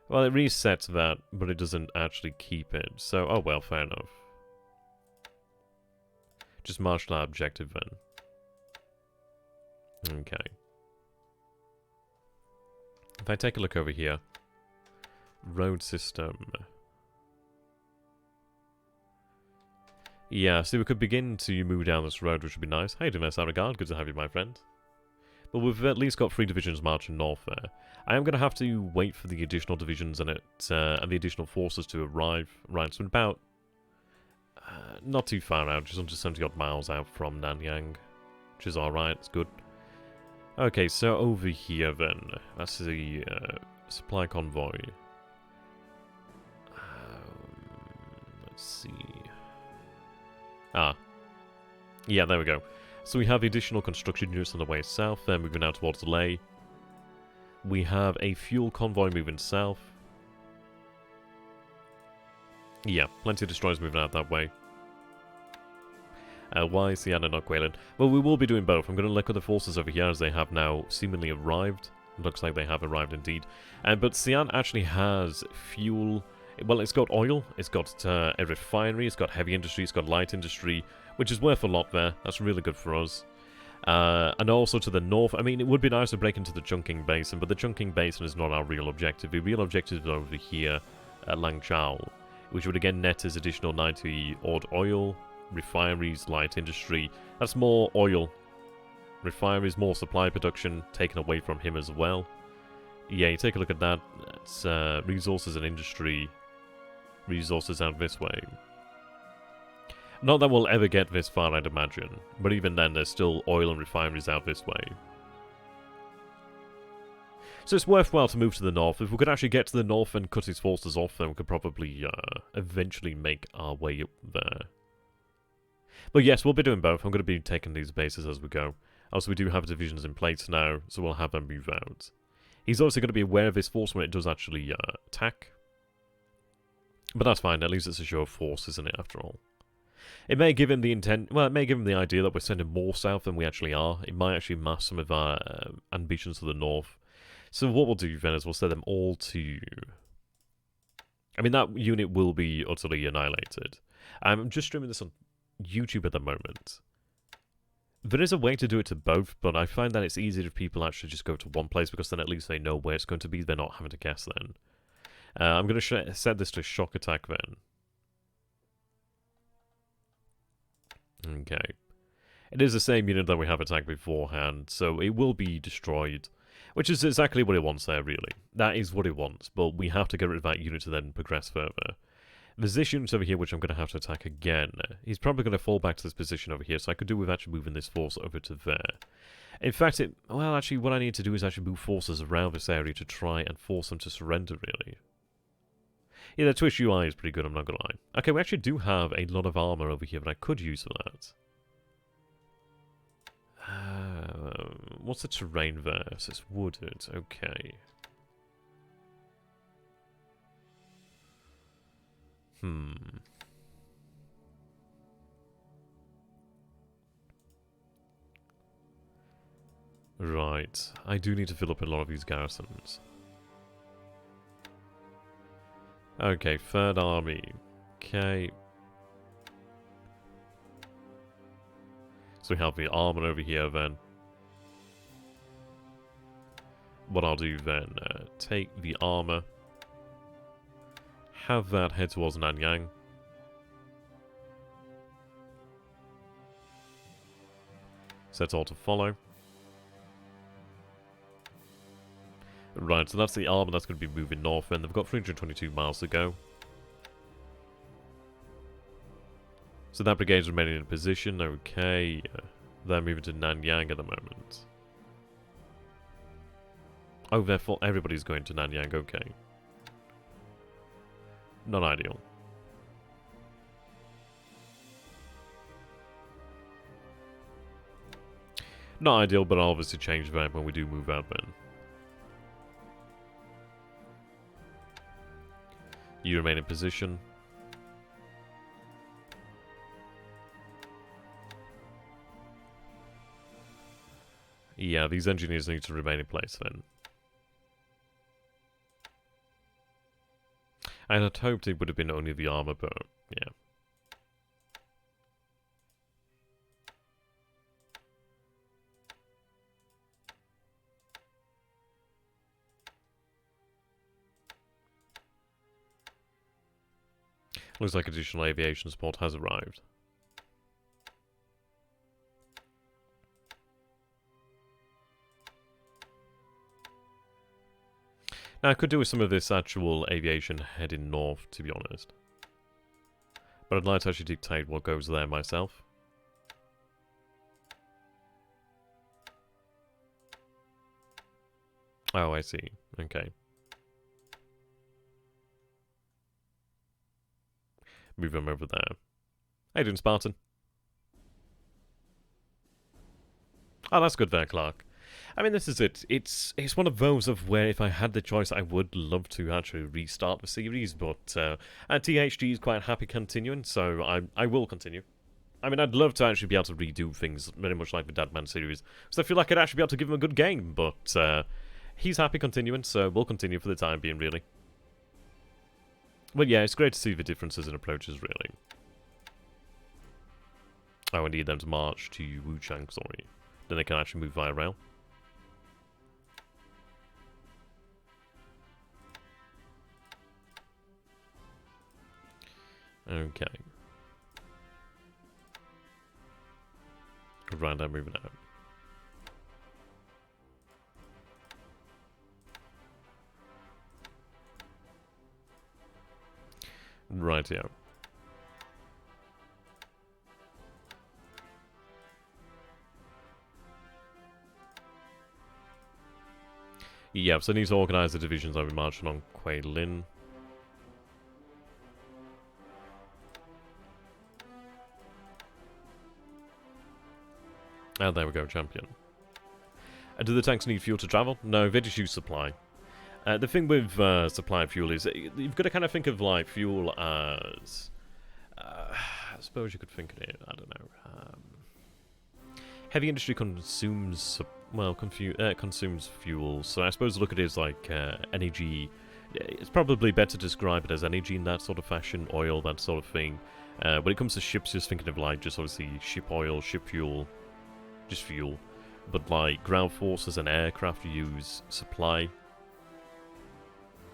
Well, it resets that, but it doesn't actually keep it. So, oh well, fair enough. Just march that objective then. Okay. If I take a look over here. Road system. Yeah, so we could begin to move down this road, which would be nice. How you doing there, Saragard? Good to have you, my friend. But we've at least got 3 divisions marching north there. I am going to have to wait for the additional divisions and the additional forces to arrive. Right, so about not too far out, just under 70 odd miles out from Nanyang, which is alright, it's good. Okay, so over here then, that's the supply convoy. Let's see. Ah. Yeah, there we go. So we have additional construction units on the way south, then moving out towards Ley. We have a fuel convoy moving south. Yeah, plenty of destroyers moving out that way. Why is Sienna not Quaylen? Well, we will be doing both. I'm going to look at the forces over here as they have now seemingly arrived. Looks like they have arrived indeed. But Sian actually has fuel. Well, it's got oil, it's got a refinery, it's got heavy industry, it's got light industry, which is worth a lot there. That's really good for us. And also to the north, I mean, it would be nice to break into the Chungking Basin, but the Chungking Basin is not our real objective. The real objective is over here at Langchao, which would again net us additional 90-odd oil, refineries, light industry. That's more oil. Refineries, more supply production, taken away from him as well. Yeah, you take a look at that. It's resources and industry. Resources out this way. Not that we'll ever get this far, I'd imagine. But even then, there's still oil and refineries out this way. So it's worthwhile to move to the north. If we could actually get to the north and cut his forces off, then we could probably eventually make our way up there. But yes, we'll be doing both. I'm going to be taking these bases as we go. Also, we do have divisions in place now, so we'll have them move out. He's also going to be aware of his force when it does actually attack. But that's fine, at least it's a show of force, isn't it, after all? It may give him the intent, well, it may give him the idea that we're sending more south than we actually are. It might actually mask some of our ambitions to the north. So what we'll do then is we'll set them all to... I mean, that unit will be utterly annihilated. I'm just streaming this on YouTube at the moment. There is a way to do it to both, but I find that it's easier if people actually just go to one place, because then at least they know where it's going to be. They're not having to guess then. I'm going to set this to shock attack then. Okay. It is the same unit that we have attacked beforehand, so it will be destroyed. Which is exactly what it wants there, really. That is what it wants, but we have to get rid of that unit to then progress further. There's this unit over here which I'm going to have to attack again. He's probably going to fall back to this position over here, so I could do with actually moving this force over to there. In fact, well, actually, what I need to do is actually move forces around this area to try and force them to surrender, really. Yeah, the Twitch UI is pretty good, I'm not going to lie. Okay, we actually do have a lot of armor over here that I could use for that. What's the terrain there? So it's wooded, okay. Right, I do need to fill up a lot of these garrisons. Okay, Third Army. Okay. So we have the armor over here then. What I'll do then, take the armor. Have that head towards Nanyang. Set all to follow. Right, so that's the armor that's going to be moving north, and they've got 322 miles to go. So that brigade's remaining in position, okay. They're moving to Nanyang at the moment. Oh, therefore everybody's going to Nanyang, okay. Not ideal. Not ideal, but I'll obviously change that when we do move out then. You remain in position. Yeah, these engineers need to remain in place then. I had hoped it would have been only the armor, but yeah. Looks like additional aviation support has arrived. Now, I could do with some of this actual aviation heading north, to be honest. But I'd like to actually dictate what goes there myself. Oh, I see. Okay. Move them over there. How you doing, Spartan? Oh, that's good there, Clark. I mean, this is it. It's one of those of where if I had the choice, I would love to actually restart the series, but THG is quite happy continuing, so I will continue. I mean, I'd love to actually be able to redo things very much like the Deadman series, because I feel like I'd actually be able to give him a good game, but he's happy continuing, so we'll continue for the time being, really. But yeah, it's great to see the differences in approaches, really. Oh, I need them to march to Wuchang, sorry. Then they can actually move via rail. Okay. Right, I'm moving out. Right, yeah. Yeah, so I need to organise the divisions I'll be marching on Kuei Lin. Oh, there we go, champion. Do the tanks need fuel to travel? No, they just use supply. The thing with supply of fuel is you've got to kind of think of like fuel as... I suppose you could think of it, I don't know. Heavy industry consumes... consumes fuel, so I suppose look at it as like energy. It's probably better to describe it as energy in that sort of fashion, oil, that sort of thing. When it comes to ships, just thinking of like just obviously ship oil, ship fuel, just fuel. But like ground forces and aircraft use supply.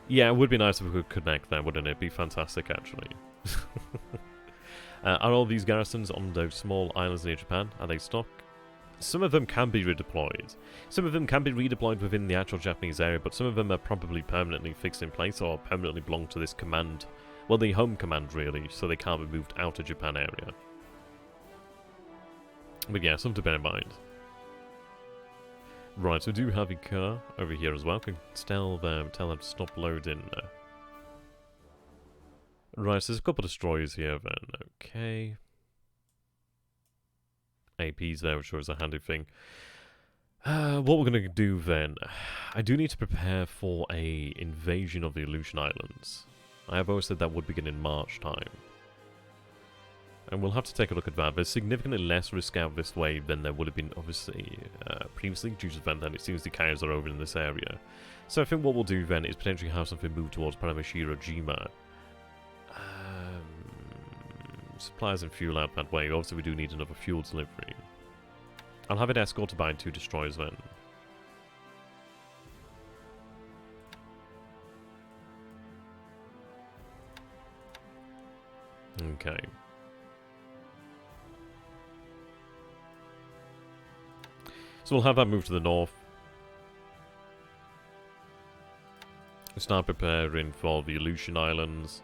Yeah, it would be nice if we could connect there, wouldn't it? Be fantastic, actually. Are all these garrisons on those small islands near Japan? Are they stock? Some of them can be redeployed. Some of them can be redeployed within the actual Japanese area, but some of them are probably permanently fixed in place or permanently belong to this command. Well, the home command, really, so they can't be moved out of Japan area. But yeah, something to bear in mind. Right, so we do have Heika over here as well. Can tell them to stop loading. Right, so there's a couple of destroyers here then. Okay. APs there, which was a handy thing. What we're going to do then, I do need to prepare for a invasion of the Aleutian Islands. I have always said that would begin in March time. And we'll have to take a look at that. There's significantly less risk out this way than there would have been, obviously, previously, due to the fact that it seems the carriers are over in this area. So I think what we'll do then is potentially have something move towards Paramashiro-jima. Supplies and fuel out that way. Obviously, we do need another fuel delivery. I'll have it escorted by 2 destroyers then. Okay. So we'll have that move to the north. Start preparing for the Aleutian Islands.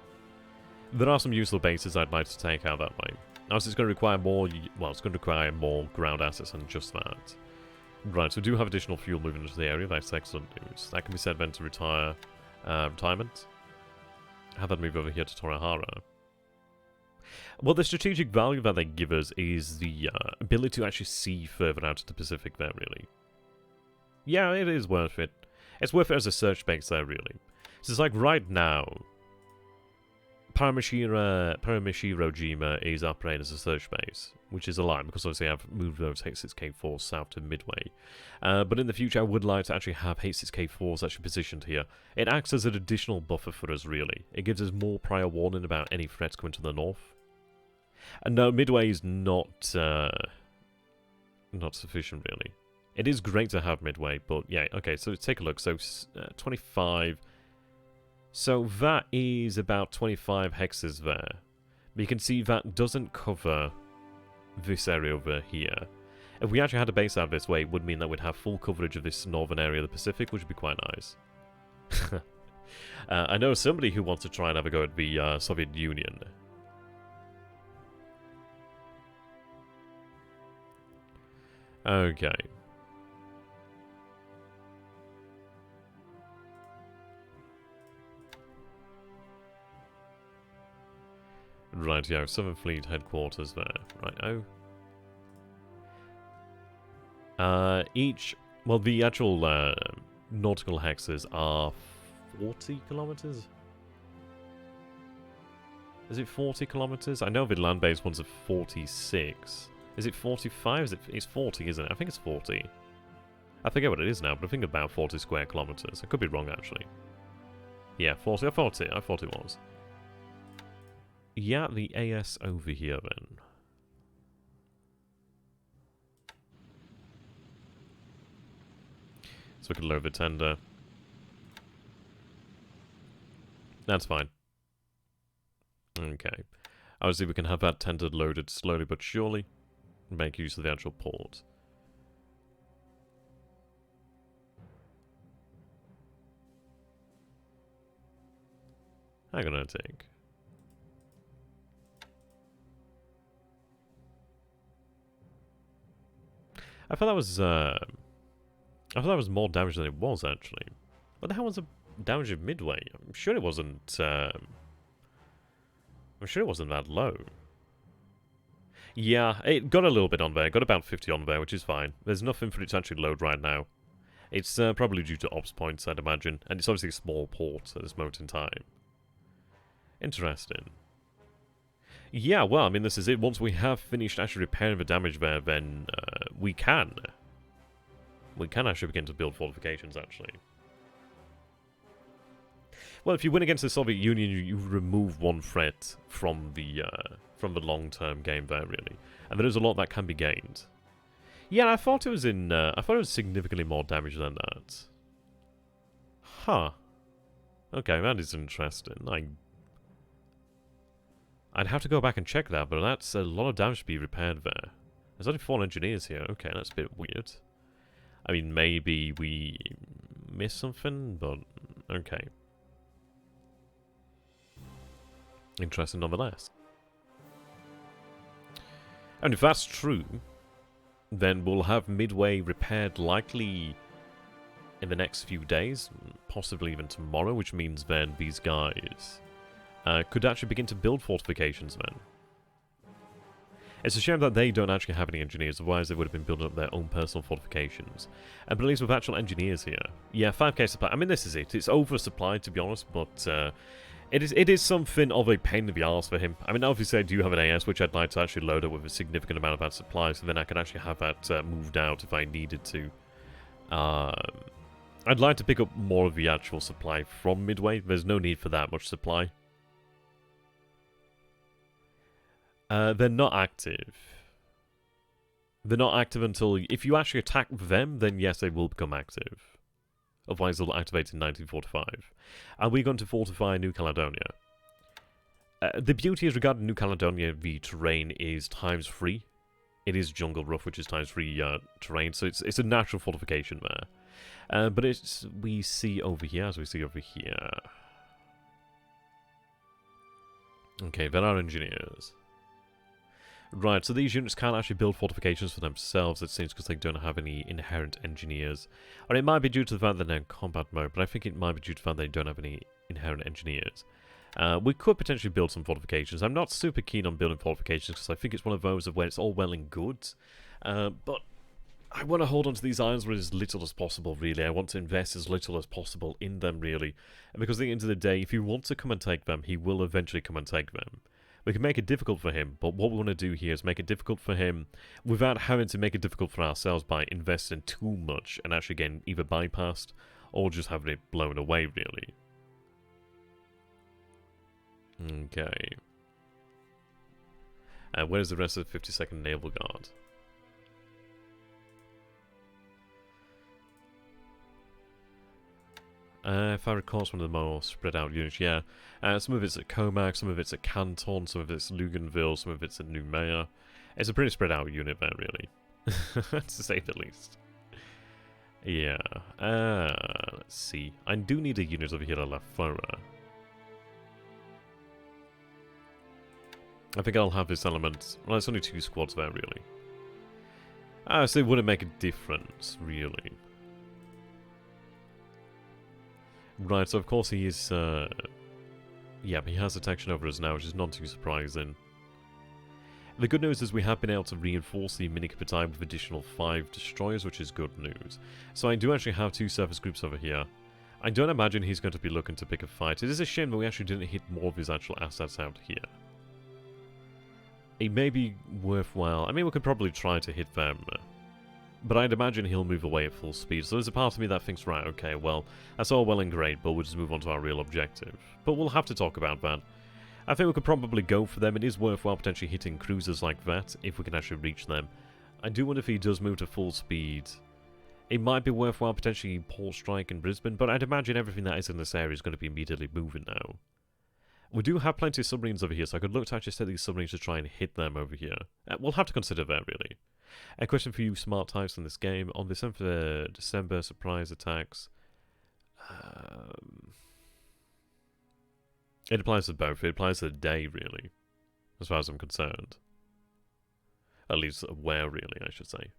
There are some useful bases I'd like to take out that way. Now, it's going to require more... Well, it's going to require more ground assets than just that. Right, so we do have additional fuel moving into the area. That's excellent news. That can be said then to retire... retirement. Have that move over here to Torihara. Well, the strategic value that they give us is the ability to actually see further out of the Pacific there, really. Yeah, it is worth it. It's worth it as a search base there, really. So it's like right now... Paramashiro-jima is operating as a search base, which is a lie, because obviously I've moved those H6K4s south to Midway. But in the future, I would like to actually have H6K4s actually positioned here. It acts as an additional buffer for us, really. It gives us more prior warning about any threats coming to the north. And no, Midway is not sufficient, really. It is great to have Midway, but yeah, okay, so let's take a look. So, 25... So that is about 25 hexes there. But you can see that doesn't cover this area over here. If we actually had a base out this way, it would mean that we'd have full coverage of this northern area of the Pacific, which would be quite nice. I know somebody who wants to try and have a go at the Soviet Union. Okay. Right, yeah, Southern Fleet headquarters there. Right, oh. Well, the actual nautical hexes are 40 kilometers? Is it 40 kilometers? I know the land-based ones are 46. Is it 45? It's 40, isn't it? I think it's 40. I forget what it is now, but I think about 40 square kilometers. I could be wrong, actually. Yeah, 40. I thought it was. Yeah, the AS over here, then. So we can load the tender. That's fine. Okay. Obviously, we can have that tender loaded slowly but surely. Make use of the actual port. How gonna take? I thought that was more damage than it was, actually. What the hell was the damage of Midway? I'm sure it wasn't that low. Yeah, it got a little bit on there. Got about 50 on there, which is fine. There's nothing for it to actually load right now. It's probably due to ops points, I'd imagine. And it's obviously a small port at this moment in time. Interesting. Yeah, well, I mean, this is it. Once we have finished actually repairing the damage there, then we can actually begin to build fortifications, actually. Well, if you win against the Soviet Union, you remove one threat from the long-term game there, really. And there is a lot that can be gained. Yeah, I thought it was significantly more damage than that. Huh. Okay, that is interesting. I'd have to go back and check that, but that's a lot of damage to be repaired there. There's only 4 engineers here. Okay, that's a bit weird. I mean, maybe we missed something, but okay. Interesting nonetheless. And if that's true, then we'll have Midway repaired likely in the next few days, possibly even tomorrow, which means then these guys could actually begin to build fortifications then. It's a shame that they don't actually have any engineers, otherwise they would have been building up their own personal fortifications. But at least with actual engineers here. Yeah, 5k supply. I mean, this is it. It's oversupplied, to be honest, but it is something of a pain in the arse for him. I mean, obviously I do have an AS, which I'd like to actually load up with a significant amount of that supply, so then I could actually have that moved out if I needed to. I'd like to pick up more of the actual supply from Midway. There's no need for that much supply. They're not active. They're not active until... If you actually attack them, then yes, they will become active. Otherwise, they'll activate in 1945. Are we going to fortify New Caledonia? The beauty is regarding New Caledonia, the terrain is ×3. It is jungle rough, which is ×3 terrain, so it's a natural fortification there. But we see over here, as we see over here. Okay, then our engineers. Right, so these units can't actually build fortifications for themselves, it seems, because they don't have any inherent engineers. Or it might be due to the fact that they're in combat mode, but I think it might be due to the fact that they don't have any inherent engineers. We could potentially build some fortifications. I'm not super keen on building fortifications, because I think it's one of those of where it's all well and good. But I want to hold on to these islands with as little as possible, really. I want to invest as little as possible in them, really. And because at the end of the day, if you want to come and take them, he will eventually come and take them. We can make it difficult for him, but what we want to do here is make it difficult for him without having to make it difficult for ourselves by investing too much and actually getting either bypassed or just having it blown away, really. Okay. Where's the rest of the 52nd Naval Guard? If I recall, it's one of the more spread out units, yeah. Some of it's at Comac, some of it's at Canton, some of it's at Luganville, some of it's at Noumea. It's a pretty spread out unit there, really. To say the least. Yeah. Let's see. I do need a unit over here at La Flora. I think I'll have this element. Well, it's only 2 squads there, really. So it wouldn't make a difference, really. Right, so of course he is, yeah, he has detection over us now, which is not too surprising. The good news is we have been able to reinforce the mini-Kapitai with additional 5 destroyers, which is good news. So I do actually have 2 surface groups over here. I don't imagine he's going to be looking to pick a fight. It is a shame that we actually didn't hit more of his actual assets out here. It may be worthwhile. I mean, we could probably try to hit them. But I'd imagine he'll move away at full speed. So there's a part of me that thinks, right, okay, well, that's all well and great, but we'll just move on to our real objective. But we'll have to talk about that. I think we could probably go for them. It is worthwhile potentially hitting cruisers like that, if we can actually reach them. I do wonder if he does move to full speed. It might be worthwhile potentially port strike in Brisbane, but I'd imagine everything that is in this area is going to be immediately moving now. We do have plenty of submarines over here, so I could look to actually set these submarines to try and hit them over here. We'll have to consider that, really. A question for you smart types in this game. On December surprise attacks. It applies to both. It applies to the day, really. As far as I'm concerned. At least where, really, I should say.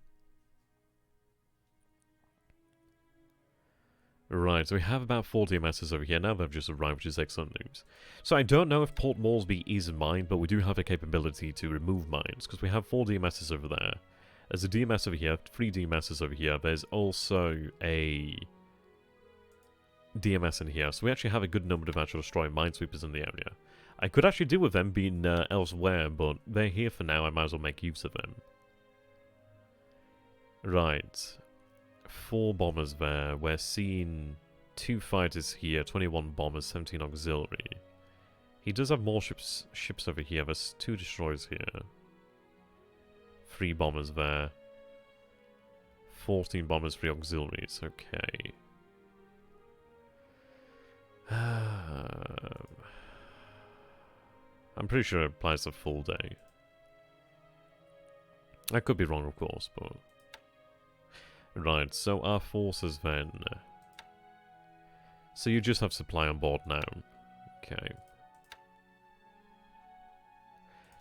Right, so we have about 4 DMSs over here. Now they've just arrived, which is excellent news. So I don't know if Port Moresby is a mine, but we do have a capability to remove mines, because we have 4 DMSs over there. There's a DMS over here, 3 DMSs over here. There's also a DMS in here, so we actually have a good number of actual destroying minesweepers in the area. I could actually deal with them being elsewhere, but they're here for now. I might as well make use of them. Right. 4 bombers there. We're seeing 2 fighters here, 21 bombers, 17 auxiliary. He does have more ships over here. There's 2 destroyers here. 3 bombers there. 14 bombers, 3 auxiliaries. Okay. I'm pretty sure it applies a full day. I could be wrong, of course, but... Right, so our forces then... So you just have supply on board now. Okay.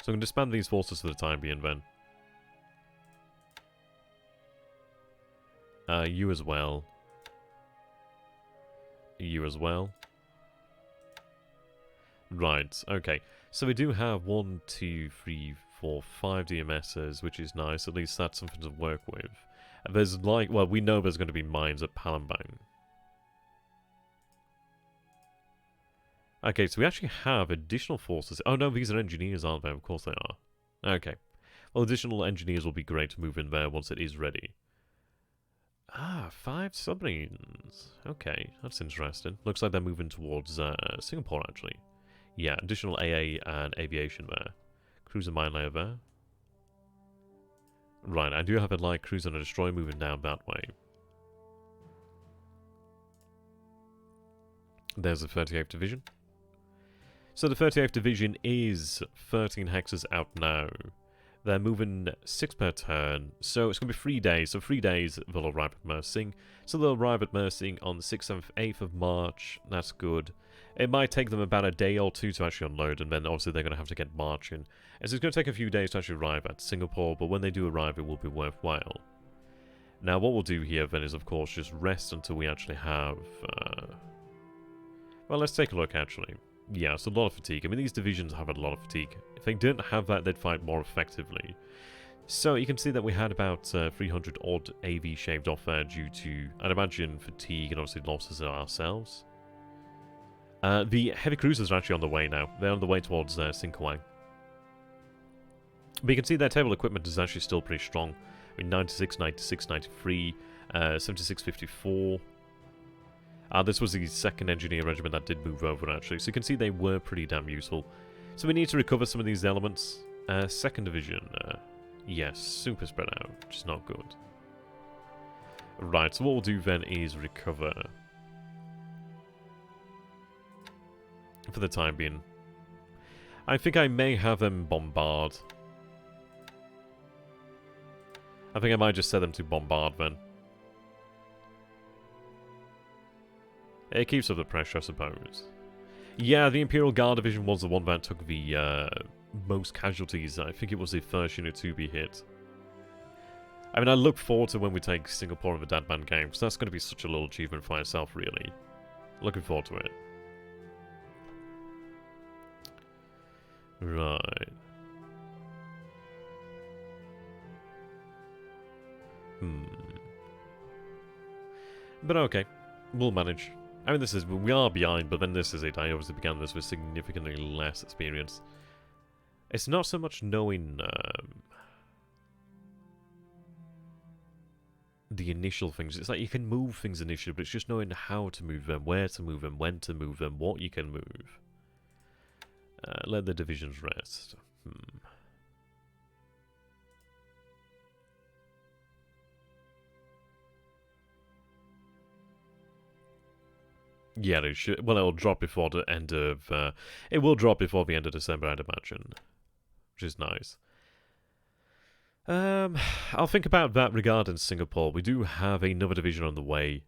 So I'm going to disband these forces for the time being then. You as well. You as well. Right, okay. So we do have 1, 2, 3, 4, 5 DMSs, which is nice. At least that's something to work with. And there's like, well, we know there's going to be mines at Palembang. Okay, so we actually have additional forces. Oh no, these are engineers, aren't they? Of course they are. Okay. Well, additional engineers will be great to move in there once it is ready. Ah, 5 submarines. Okay, that's interesting. Looks like they're moving towards Singapore, actually. Yeah, additional AA and aviation there. Cruiser mine layer there. Right, I do have a light cruiser and a destroyer moving down that way. There's the 38th Division. So the 38th Division is 13 hexes out now. They're moving 6 per turn, so it's going to be 3 days. So 3 days they'll arrive at Mersing. So they'll arrive at Mersing on the 6th and 8th of March. That's good. It might take them about a day or 2 to actually unload, and then obviously they're going to have to get marching. And so it's going to take a few days to actually arrive at Singapore, but when they do arrive, it will be worthwhile. Now, what we'll do here then is, of course, just rest until we actually have... Well, let's take a look, actually. Yeah, it's a lot of fatigue. I mean, these divisions have a lot of fatigue. If they didn't have that, they'd fight more effectively. So you can see that we had about 300 odd AV shaved off there due to, I'd imagine, fatigue and obviously losses ourselves. The heavy cruisers are actually on the way now. They're on the way towards Sinkwang. But you can see their table equipment is actually still pretty strong. I mean, 96, 96, 93, 76, 54. This was the 2nd Engineer Regiment that did move over, actually. So you can see they were pretty damn useful. So we need to recover some of these elements. 2nd Division. Yes, super spread out, which is not good. Right, so what we'll do then is recover. For the time being. I think I may have them bombard. I think I might just set them to bombard then. It keeps up the pressure, I suppose. Yeah, the Imperial Guard Division was the one that took the most casualties. I think it was the first unit to be hit. I mean, I look forward to when we take Singapore in the Deadman game, because that's going to be such a little achievement for itself, really. Looking forward to it. Right. But okay, we'll manage. I mean, we are behind, but then this is it. I obviously began this with significantly less experience. It's not so much knowing the initial things. It's like you can move things initially, but it's just knowing how to move them, where to move them, when to move them, what you can move. Let the divisions rest. Yeah, it should. Well, it'll drop before the end of. It will drop before the end of December, I'd imagine, which is nice. I'll think about that regarding Singapore. We do have another division on the way.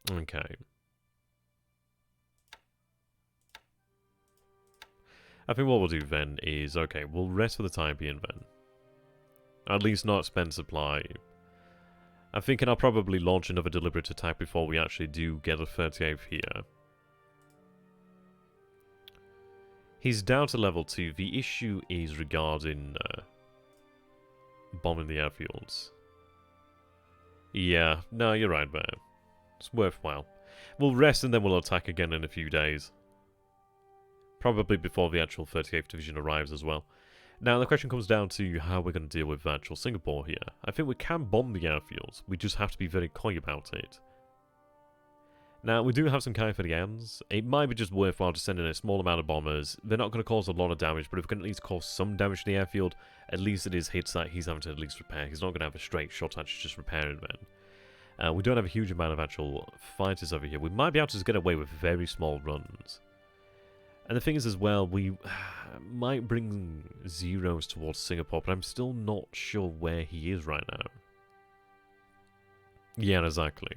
Okay. I think what we'll do then is, okay, we'll rest for the time being then. At least not spend supply. I'm thinking I'll probably launch another deliberate attack before we actually do get a 38th here. He's down to level 2. The issue is regarding bombing the airfields. Yeah, no, you're right there. It's worthwhile. We'll rest and then we'll attack again in a few days. Probably before the actual 38th Division arrives as well. Now, the question comes down to how we're going to deal with actual Singapore here. I think we can bomb the airfields. We just have to be very coy about it. Now, we do have some Kai for the ends. It might be just worthwhile to send in a small amount of bombers. They're not going to cause a lot of damage, but if we can at least cause some damage to the airfield, at least it is hits that he's having to at least repair. He's not going to have a straight shot at just repairing them. We don't have a huge amount of actual fighters over here. We might be able to just get away with very small runs. And the thing is as well, we might bring zeros towards Singapore, but I'm still not sure where he is right now. Yeah, exactly.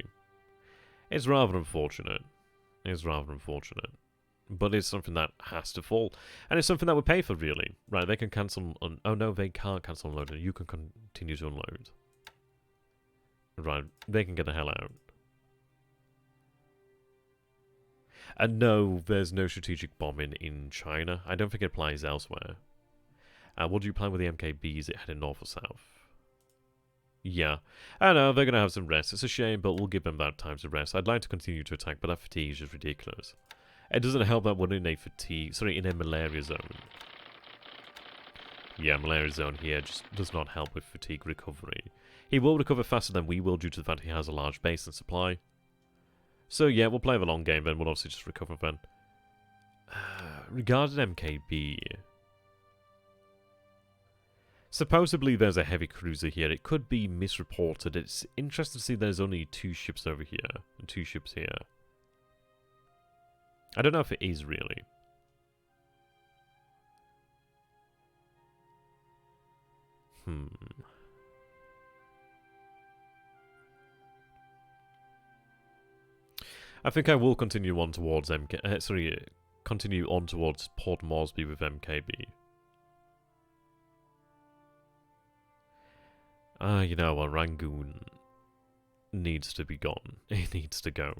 It's rather unfortunate. It's rather unfortunate. But it's something that has to fall. And it's something that we pay for, really. Right, they can cancel... oh, no, they can't cancel unloading. You can continue to unload. Right, they can get the hell out. And no, there's no strategic bombing in China. I don't think it applies elsewhere. What do you plan with the MKB? Is it heading north or south? Yeah. I know, they're going to have some rest. It's a shame, but we'll give them that time to rest. I'd like to continue to attack, but that fatigue is just ridiculous. It doesn't help that we're in a fatigue... sorry, in a malaria zone. Yeah, malaria zone here just does not help with fatigue recovery. He will recover faster than we will due to the fact he has a large base and supply. So yeah, we'll play the long game then. We'll obviously just recover then. Regarding MKB... supposedly there's a heavy cruiser here. It could be misreported. It's interesting to see there's only 2 ships over here and 2 ships here. I don't know if it is really. I think I will continue on towards continue on towards Port Moresby with MKB. You know what, Rangoon needs to be gone. It needs to go.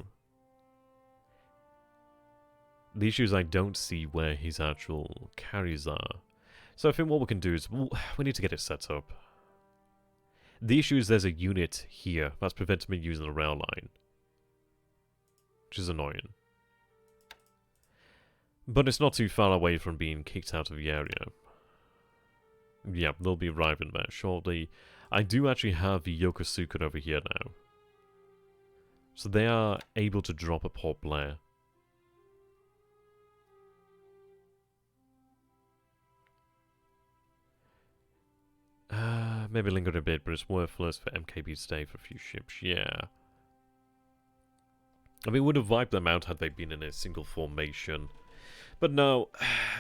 The issue is I don't see where his actual carriers are. So I think what we can do is, we need to get it set up. The issue is there's a unit here that's preventing me using the rail line. Which is annoying. But it's not too far away from being kicked out of the area. Yeah, they'll be arriving there shortly. I do actually have the Yokosuka over here now. So they are able to drop at Port Blair. Maybe linger a bit, but it's worthless for MKB to stay for a few ships, yeah. I mean, would have wiped them out had they been in a single formation. But no,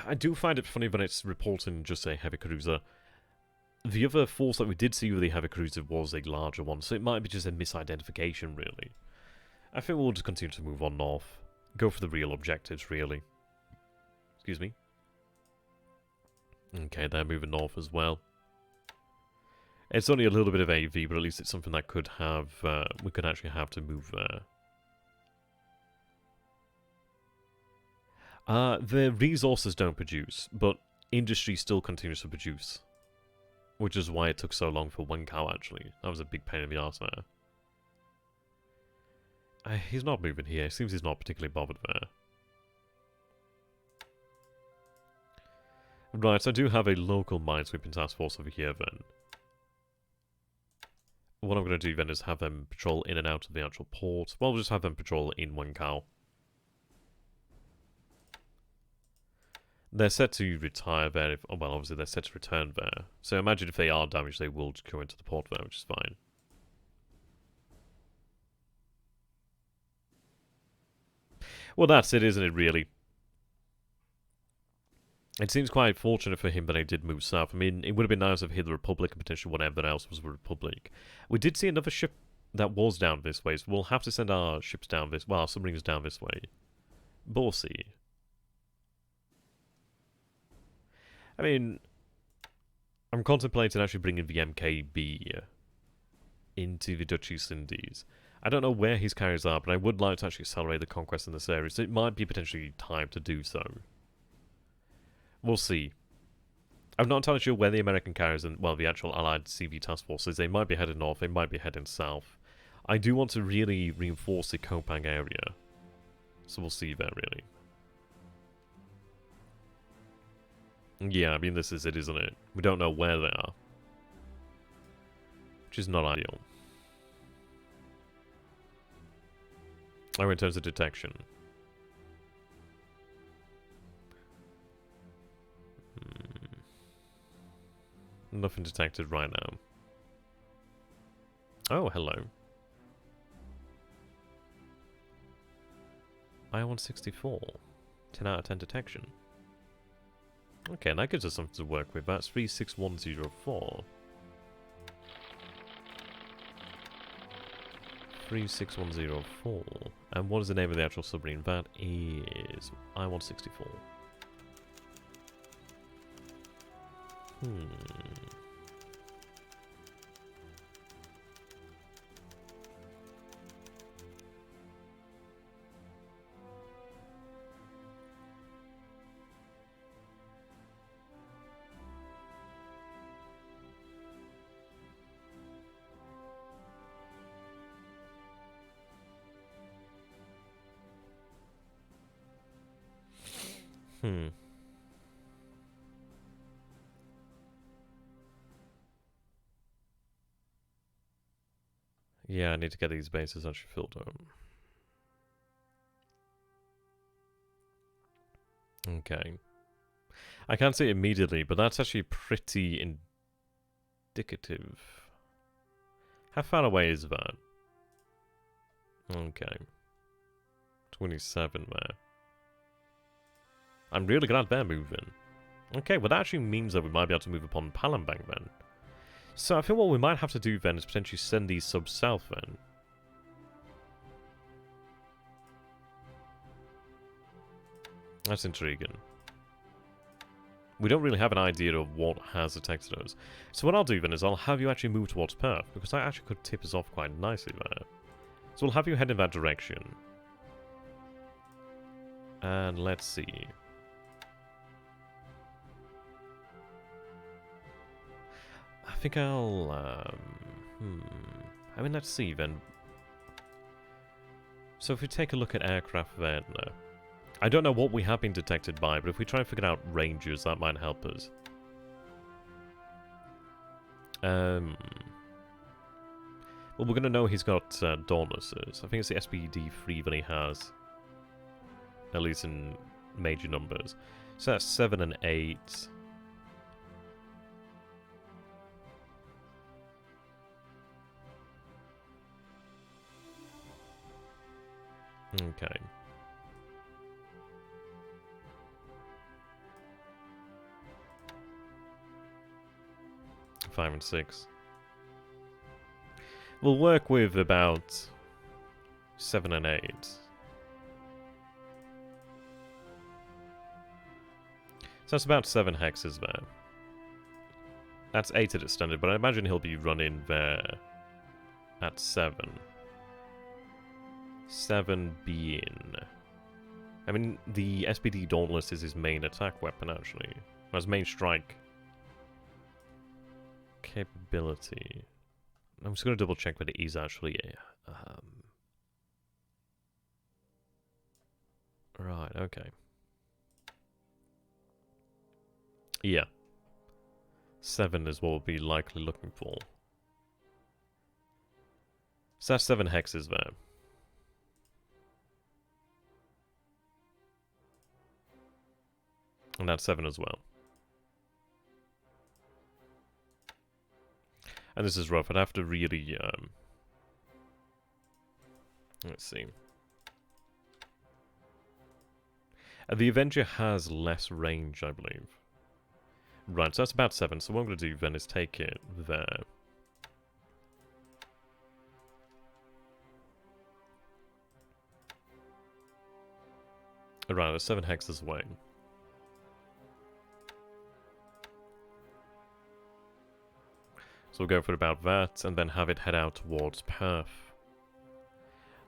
I do find it funny when it's reporting just a heavy cruiser. The other force that we did see with the heavy cruiser was a larger one, so it might be just a misidentification, really. I think we'll just continue to move on north. Go for the real objectives, really. Excuse me. Okay, they're moving north as well. It's only a little bit of AV, but at least it's something that could have, we could actually have to move there. The resources don't produce, but industry still continues to produce. Which is why it took so long for one cow, actually. That was a big pain in the arse there. He's not moving here. It seems he's not particularly bothered there. Right, so I do have a local minesweeping task force over here, then. What I'm going to do, then, is have them patrol in and out of the actual port. Well, we'll just have them patrol in one cow. They're set to retire there. If, well, obviously, they're set to return there. So imagine if they are damaged, they will just go into the port there, which is fine. Well, that's it, isn't it, really? It seems quite fortunate for him that he did move south. I mean, it would have been nice if he had the Republic and potentially whatever else was the Republic. We did see another ship that was down this way, so we'll have to send our ships down this... well, our submarines down this way. But we'll see. I mean, I'm contemplating actually bringing the MKB into the Dutch East Indies. I don't know where his carriers are, but I would like to actually accelerate the conquest in this area, so it might be potentially time to do so. We'll see. I'm not entirely sure where the American carriers and, well, the actual Allied CV task forces, they might be headed north, they might be heading south. I do want to really reinforce the Kopang area. So we'll see there, really. Yeah, I mean, this is it, isn't it? We don't know where they are. Which is not ideal. Oh, in terms of detection. Nothing detected right now. Oh, hello. I-164. 10 out of 10 detection. Okay, that gives us something to work with. That's 36104. 36104. And what is the name of the actual submarine? That is I-164. Yeah, I need to get these bases actually filled up. Okay. I can't see it immediately, but that's actually pretty indicative. How far away is that? Okay. 27 there. I'm really glad they're moving. Okay, well that actually means that we might be able to move upon Palembang then. So I think what we might have to do then is potentially send these subs south then. That's intriguing. We don't really have an idea of what has detected us. So what I'll do then is I'll have you actually move towards Perth, because that actually could tip us off quite nicely there. So we'll have you head in that direction. And let's see. I think I'll, I mean, let's see then. So if we take a look at aircraft then, I don't know what we have been detected by, but if we try and figure out Rangers, that might help us. Well, we're going to know he's got Dauntlesses. I think it's the SPD-3 that he has. At least in major numbers. So that's 7 and 8. Okay. Five and 6. We'll work with about 7 and 8. So that's about 7 hexes there. That's 8 at its standard, but I imagine he'll be running there at 7. 7 being... I mean, the SPD Dauntless is his main attack weapon, actually. His main strike capability. I'm just going to double check that it is actually... Right, okay. Yeah. 7 is what we'll be likely looking for. So that's 7 hexes there. And that's 7 as well. And this is rough. I'd have to really, let's see. The Avenger has less range, I believe. Right, so that's about 7. So what I'm going to do then is take it there. Right, there's 7 hexes away. So we'll go for about that, and then have it head out towards Perth.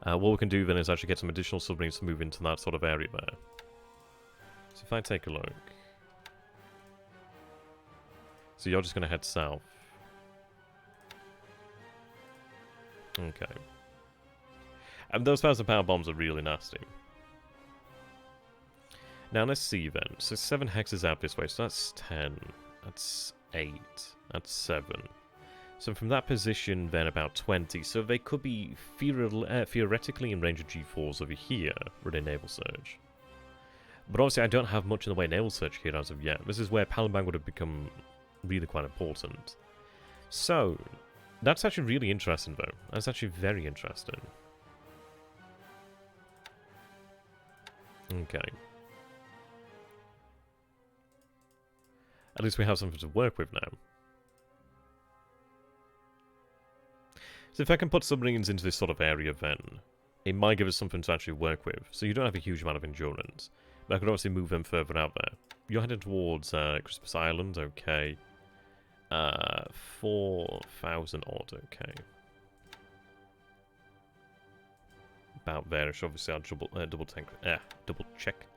What we can do then is actually get some additional submarines to move into that sort of area there. So if I take a look... So you're just going to head south. Okay. And those 1,000 power bombs are really nasty. Now let's see then. So 7 hexes out this way, so that's 10. That's 8. That's 7. So from that position, then about 20. So they could be theoretically in range of G4s over here with a naval surge. But obviously I don't have much in the way of naval surge here as of yet. This is where Palembang would have become really quite important. So, that's actually really interesting though. That's actually very interesting. Okay. At least we have something to work with now. So if I can put submarines into this sort of area then, it might give us something to actually work with. So you don't have a huge amount of endurance. But I could obviously move them further out there. You're heading towards Christmas Island, okay. 4,000 odd, okay. About there-ish, obviously I'll double check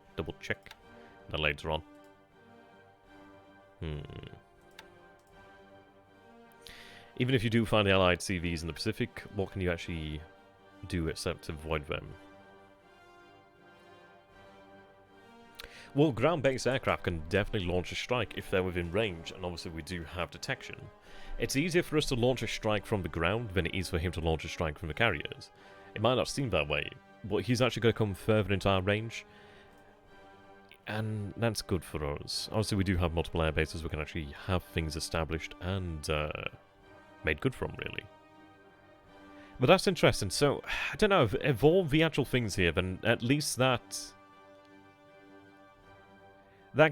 that later on. Even if you do find the Allied CVs in the Pacific, what can you actually do except avoid them? Well, ground-based aircraft can definitely launch a strike if they're within range, and obviously we do have detection. It's easier for us to launch a strike from the ground than it is for him to launch a strike from the carriers. It might not seem that way, but he's actually going to come further into our range, and that's good for us. Obviously we do have multiple air bases, we can actually have things established and made good from, really. But that's interesting, so, I don't know, evolve the actual things here, then at least that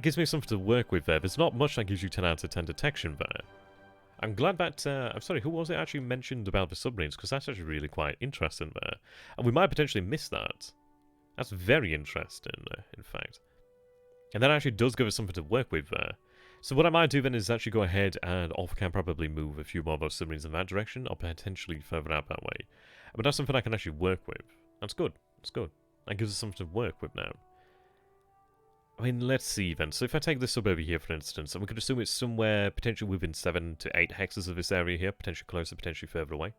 gives me something to work with there. There's not much that gives you 10 out of 10 detection there. I'm glad that, I'm sorry, who was it actually mentioned about the submarines? Because that's actually really quite interesting there. And we might potentially miss that. That's very interesting, in fact. And that actually does give us something to work with there. So what I might do then is actually go ahead and off-cam probably move a few more of those submarines in that direction, or potentially further out that way. But that's something I can actually work with. That's good. That's good. That gives us something to work with now. I mean, let's see then. So if I take this sub over here, for instance, and we could assume it's somewhere potentially within 7 to 8 hexes of this area here, potentially closer, potentially further away.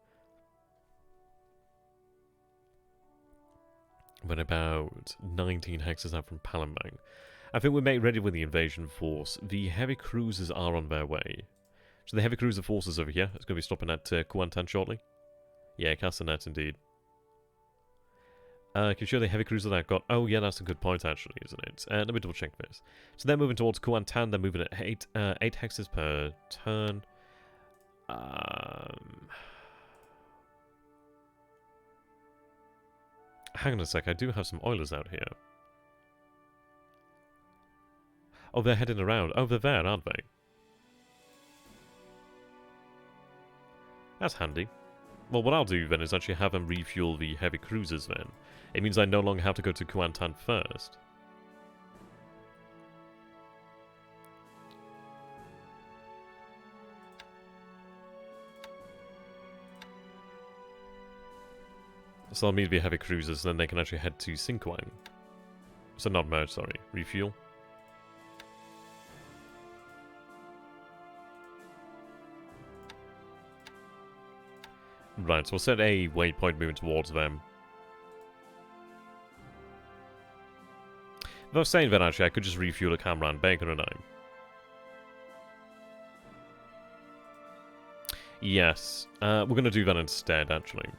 But about 19 hexes out from Palembang. I think we're made ready with the invasion force. The heavy cruisers are on their way. So the heavy cruiser forces over here. It's going to be stopping at Kuantan shortly. Yeah, Castanet indeed. Can you show the heavy cruiser that I've got? Oh yeah, that's a good point actually, isn't it? Let me double check this. So they're moving towards Kuantan. They're moving at 8 hexes per turn. Hang on a sec, I do have some oilers out here. Oh, they're heading around. Oh, they're there, aren't they? That's handy. Well, what I'll do then is actually have them refuel the heavy cruisers then. It means I no longer have to go to Kuantan first. So I'll meet the heavy cruisers, and then they can actually head to Sinkwang. So not merge, sorry. Refuel. Right, so we'll set a waypoint moving towards them. If I was saying that, actually, I could just refuel a camera and bacon and I. Yes, we're going to do that instead, actually.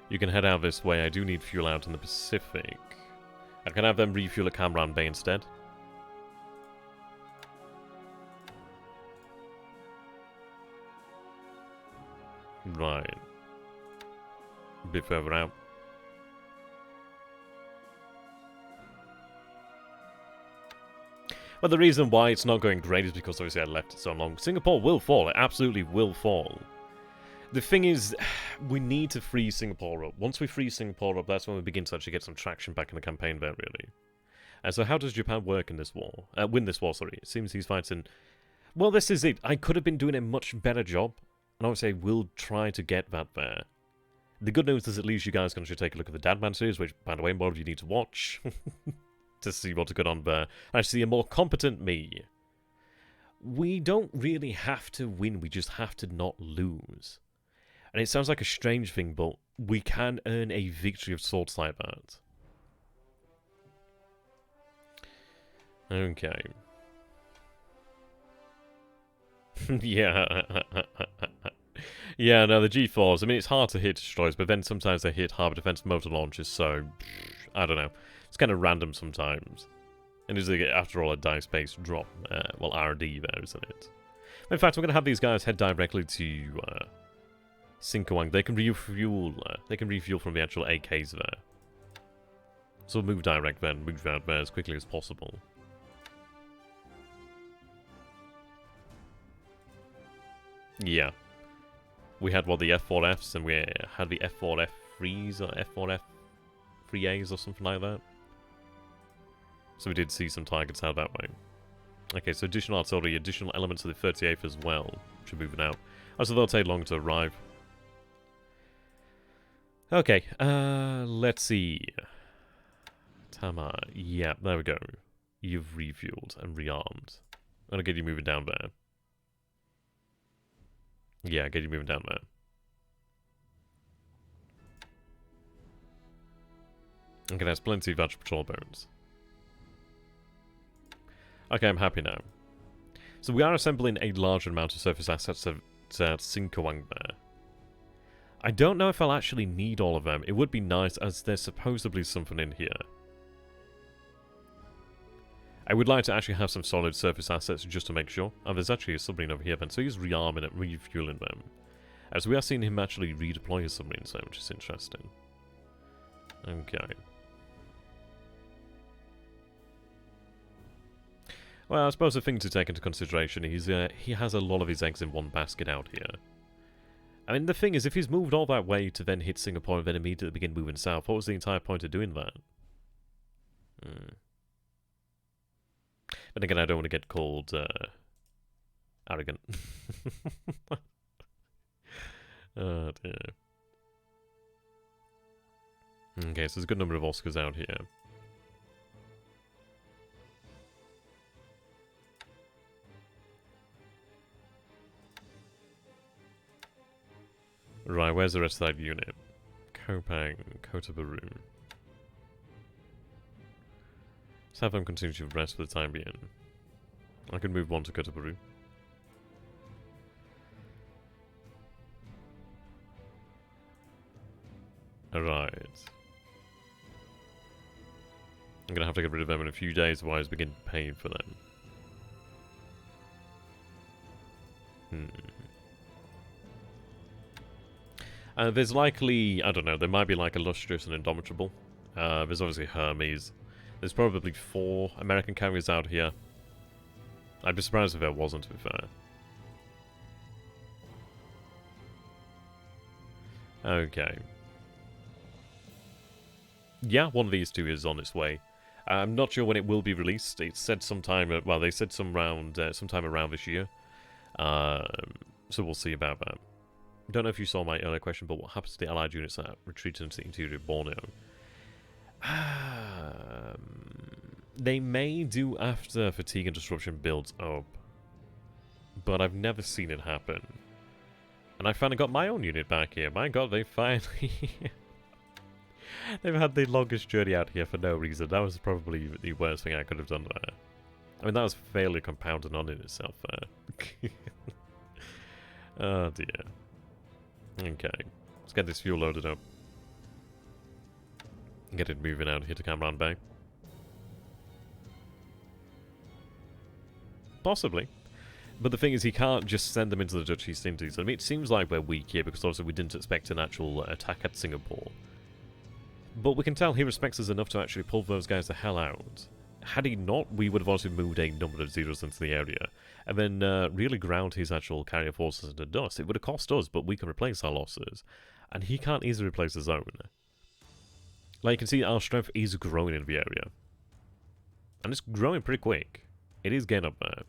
You can head out this way. I do need fuel out in the Pacific. I can have them refuel at Camaran Bay instead. Right. A bit further out. But the reason why it's not going great is because obviously I left it so long. Singapore will fall. It absolutely will fall. The thing is, we need to free Singapore up. Once we free Singapore up, that's when we begin to actually get some traction back in the campaign there, really. And so how does Japan work in this war? Win this war, sorry. It seems he's fighting... Well, this is it. I could have been doing a much better job. And obviously I will try to get that there. The good news is at least you guys can actually take a look at the Dadman series, which, by the way, more of you need to watch. To see what's going on there. I see a more competent me. We don't really have to win. We just have to not lose. And it sounds like a strange thing, but we can earn a victory of sorts like that. Okay. Yeah. Yeah, no, the G4s, I mean, it's hard to hit destroyers, but then sometimes they hit harbour defense motor launches, so... I don't know. It's kind of random sometimes. And is it, after all, a dice-based drop? Well, R&D there, isn't it? In fact, we're going to have these guys head directly to... Sinkawang. They can refuel from the actual AKs there. So we'll move direct then, move out there as quickly as possible. Yeah. We had, what, the F4Fs, and we had the F4F3s, or F4F3As, or something like that. So we did see some targets out that way. Okay, so additional artillery, additional elements of the 38th as well, which are moving out. Oh, so they'll take long to arrive. Okay, let's see. Tama, yeah, there we go. You've refueled and rearmed. I'm gonna get you moving down there. Yeah, get you moving down there. Okay, there's plenty of actual patrol bones. Okay, I'm happy now. So we are assembling a large amount of surface assets at Sinkawang there. I don't know if I'll actually need all of them. It would be nice, as there's supposedly something in here. I would like to actually have some solid surface assets just to make sure. Oh, there's actually a submarine over here then, so he's rearming it, refueling them. As we are seeing him actually redeploy his submarines there, which is interesting. Okay. Well, I suppose the thing to take into consideration is he has a lot of his eggs in one basket out here. I mean, the thing is, if he's moved all that way to then hit Singapore and then immediately begin moving south, what was the entire point of doing that? But again, I don't want to get called arrogant. Oh dear. Okay, so there's a good number of Oscars out here. Right, where's the rest of that unit? Kopang, Kotabaru. Let's have them continue to rest for the time being. I could move one to Kotabaru. Alright. I'm gonna have to get rid of them in a few days, otherwise begin paying for them. There's likely, I don't know, there might be like Illustrious and Indomitable. There's obviously Hermes. There's probably 4 American carriers out here. I'd be surprised if there wasn't, to be fair. Okay. Yeah, one of these two is on its way. I'm not sure when it will be released. It said sometime, well, they said sometime around this year. So we'll see about that. Don't know if you saw my earlier question, but what happens to the Allied units that retreat into the interior of Borneo? They may do after fatigue and disruption builds up, but I've never seen it happen. And I finally got my own unit back here. My god, they finally... They've had the longest journey out here for no reason. That was probably the worst thing I could have done there. I mean, that was fairly compounded on in itself there. Oh dear. Okay. Let's get this fuel loaded up. Get it moving out here to Camaran Bay. Possibly. But the thing is, he can't just send them into the Dutch East Indies. I mean, it seems like we're weak here because obviously we didn't expect an actual attack at Singapore. But we can tell he respects us enough to actually pull those guys the hell out. Had he not, we would have obviously moved a number of zeros into the area. And then really ground his actual carrier forces into dust. It would have cost us, but we can replace our losses. And he can't easily replace his own. Like you can see, our strength is growing in the area. And it's growing pretty quick. It is getting up there.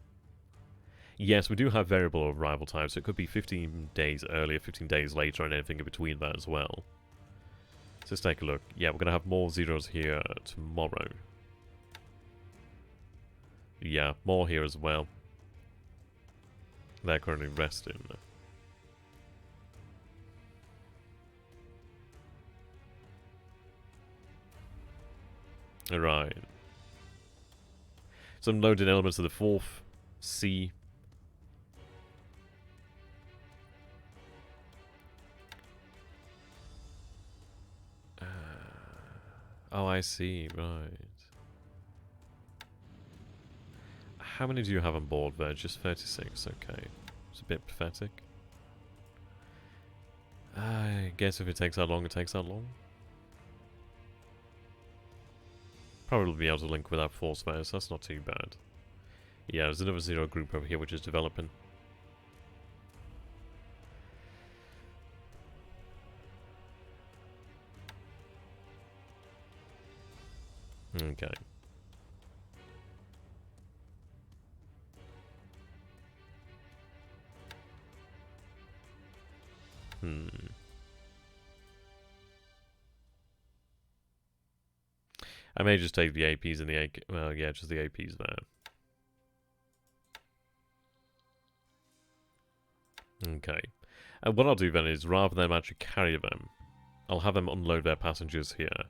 Yes, we do have variable arrival time, so it could be 15 days earlier, 15 days later, and anything in between that as well. So let's take a look. Yeah, we're going to have more zeros here tomorrow. Yeah, more here as well. They're currently resting. Alright. Some loaded elements of the 4th C. Oh, I see, right. How many do you have on board there? Just 36, okay. It's a bit pathetic. I guess if it takes that long, it takes that long. Probably be able to link with that force there, so that's not too bad. Yeah, there's another zero group over here which is developing. Okay. I may just take the APs and the AK. Well, yeah, just the APs there. Okay. And what I'll do then is, rather than actually carry them, I'll have them unload their passengers here.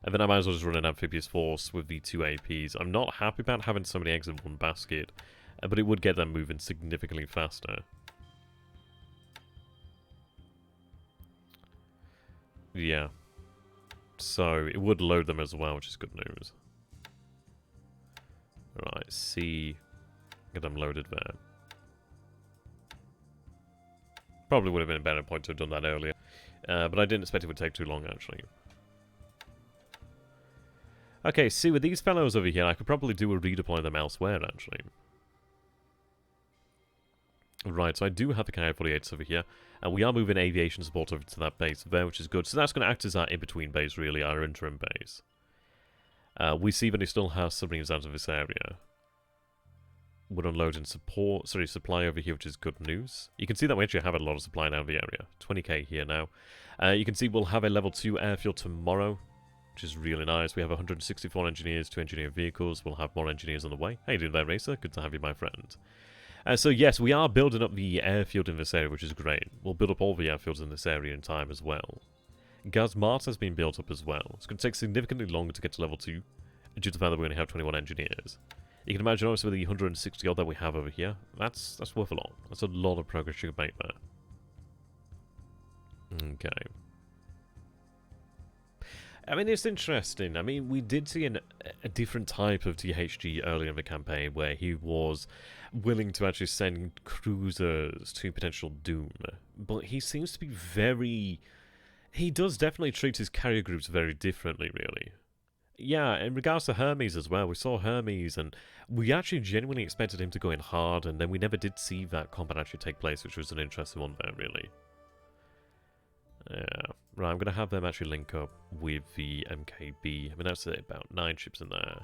And then I might as well just run an amphibious force with the 2 APs. I'm not happy about having so many eggs in one basket, but it would get them moving significantly faster. Yeah. So, it would load them as well, which is good news. Right, C. Get them loaded there. Probably would have been a better point to have done that earlier. But I didn't expect it would take too long, actually. Okay, see, with these fellows over here, I could probably do a redeploy them elsewhere, actually. Right, so I do have the KI-48s over here, and we are moving aviation support over to that base there, which is good. So that's going to act as our in-between base, really, our interim base. We see that he still has submarines out of this area. We're unloading supply over here, which is good news. You can see that we actually have a lot of supply out of the area. 20k here now. You can see we'll have a level 2 airfield tomorrow, which is really nice. We have 164 engineers, 2 engineer vehicles. We'll have more engineers on the way. How you doing there, Racer? Good to have you, my friend. So yes, we are building up the airfield in this area, which is great. We'll build up all the airfields in this area in time as well. Gazmart has been built up as well. It's going to take significantly longer to get to level 2, due to the fact that we only have 21 engineers. You can imagine, obviously, with the 160 odd that we have over here, that's worth a lot. That's a lot of progress you can make there. Okay. I mean, it's interesting. I mean, we did see a different type of THG earlier in the campaign where he was willing to actually send cruisers to potential doom. But he seems to be very... He does definitely treat his carrier groups very differently, really. Yeah, in regards to Hermes as well, we saw Hermes and we actually genuinely expected him to go in hard, and then we never did see that combat actually take place, which was an interesting one there, really. Yeah, right, I'm going to have them actually link up with the MKB. I mean, that's about 9 ships in there.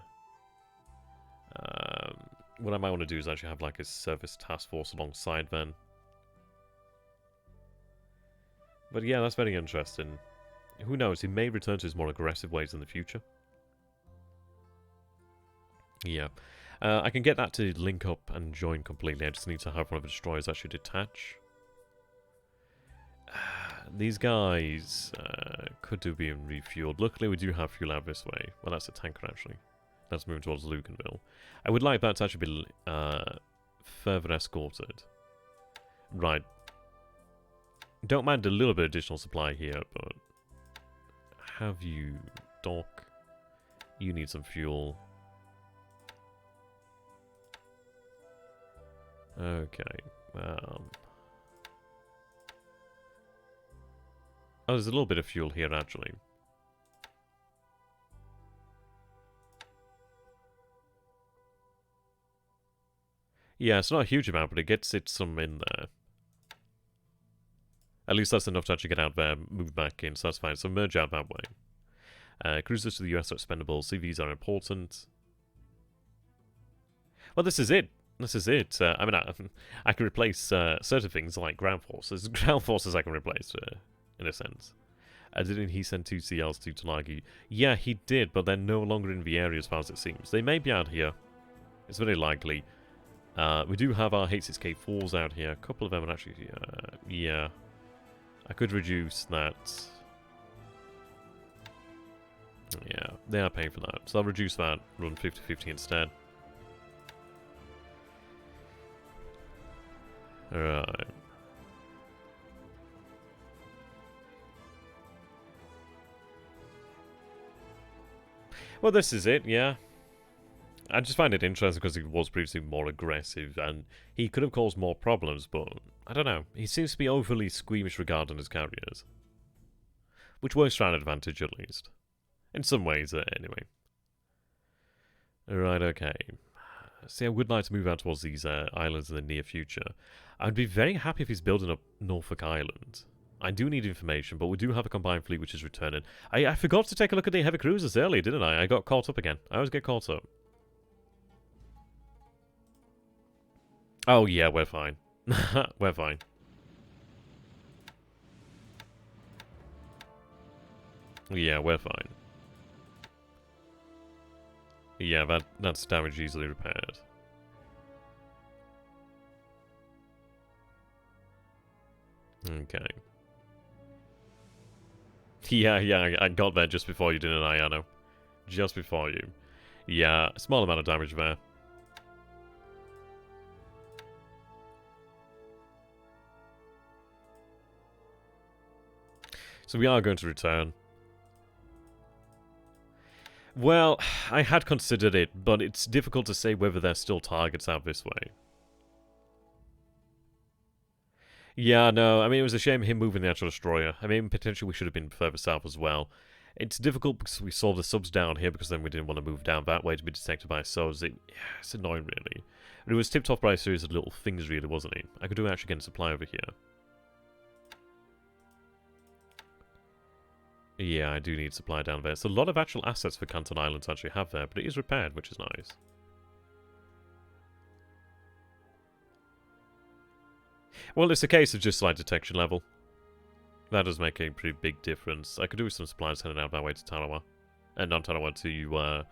What I might want to do is actually have like a service task force alongside then. But yeah, that's very interesting. Who knows, he may return to his more aggressive ways in the future. Yeah. I can get that to link up and join completely. I just need to have one of the destroyers actually detach. These guys could do being refueled. Luckily, we do have fuel out this way. Well, that's a tanker, actually. That's moving towards Lucanville. I would like that to actually be further escorted. Right. Don't mind a little bit of additional supply here, but have you dock? You need some fuel. Okay. Oh, there's a little bit of fuel here, actually. Yeah, it's not a huge amount, but it gets it some in there. At least that's enough to actually get out there, move back in, so that's fine. So merge out that way. Cruisers to the US are expendable. CVs are important. Well, this is it. This is it. I mean, I can replace certain things like ground forces. Ground forces I can replace, in a sense. Didn't he send 2 CLs to Tulagi? Yeah, he did, but they're no longer in the area as far as it seems. They may be out here. It's very likely. We do have our H6K4s out here. A couple of them are actually... yeah. I could reduce that. Yeah, they are paying for that. So I'll reduce that, run 50-50 instead. Alright. Well, this is it, yeah. I just find it interesting because he was previously more aggressive and he could have caused more problems, but I don't know. He seems to be overly squeamish regarding his carriers. Which works to our advantage, at least. In some ways, anyway. Right, okay. See, I would like to move out towards these islands in the near future. I'd be very happy if he's building up Norfolk Island. I do need information, but we do have a combined fleet which is returning. I forgot to take a look at the heavy cruisers earlier, didn't I? I got caught up again. I always get caught up. Oh, yeah, we're fine. We're fine. Yeah, we're fine. Yeah, that's damage easily repaired. Okay. Yeah, I got there just before you, didn't I, Anno? Just before you. Yeah, small amount of damage there. So we are going to return. Well, I had considered it, but it's difficult to say whether there's still targets out this way. Yeah, no, I mean, it was a shame him moving the actual destroyer. I mean, potentially we should have been further south as well. It's difficult because we saw the subs down here because then we didn't want to move down that way to be detected by subs. It's annoying, really. But it was tipped off by a series of little things, really, wasn't it? I could do actually get a supply over here. Yeah, I do need supply down there. It's a lot of actual assets for Canton Island to actually have there, but it is repaired, which is nice. Well, it's a case of just slight detection level. That does make a pretty big difference. I could do with some supplies heading out that way to Tarawa. Not Tarawa, to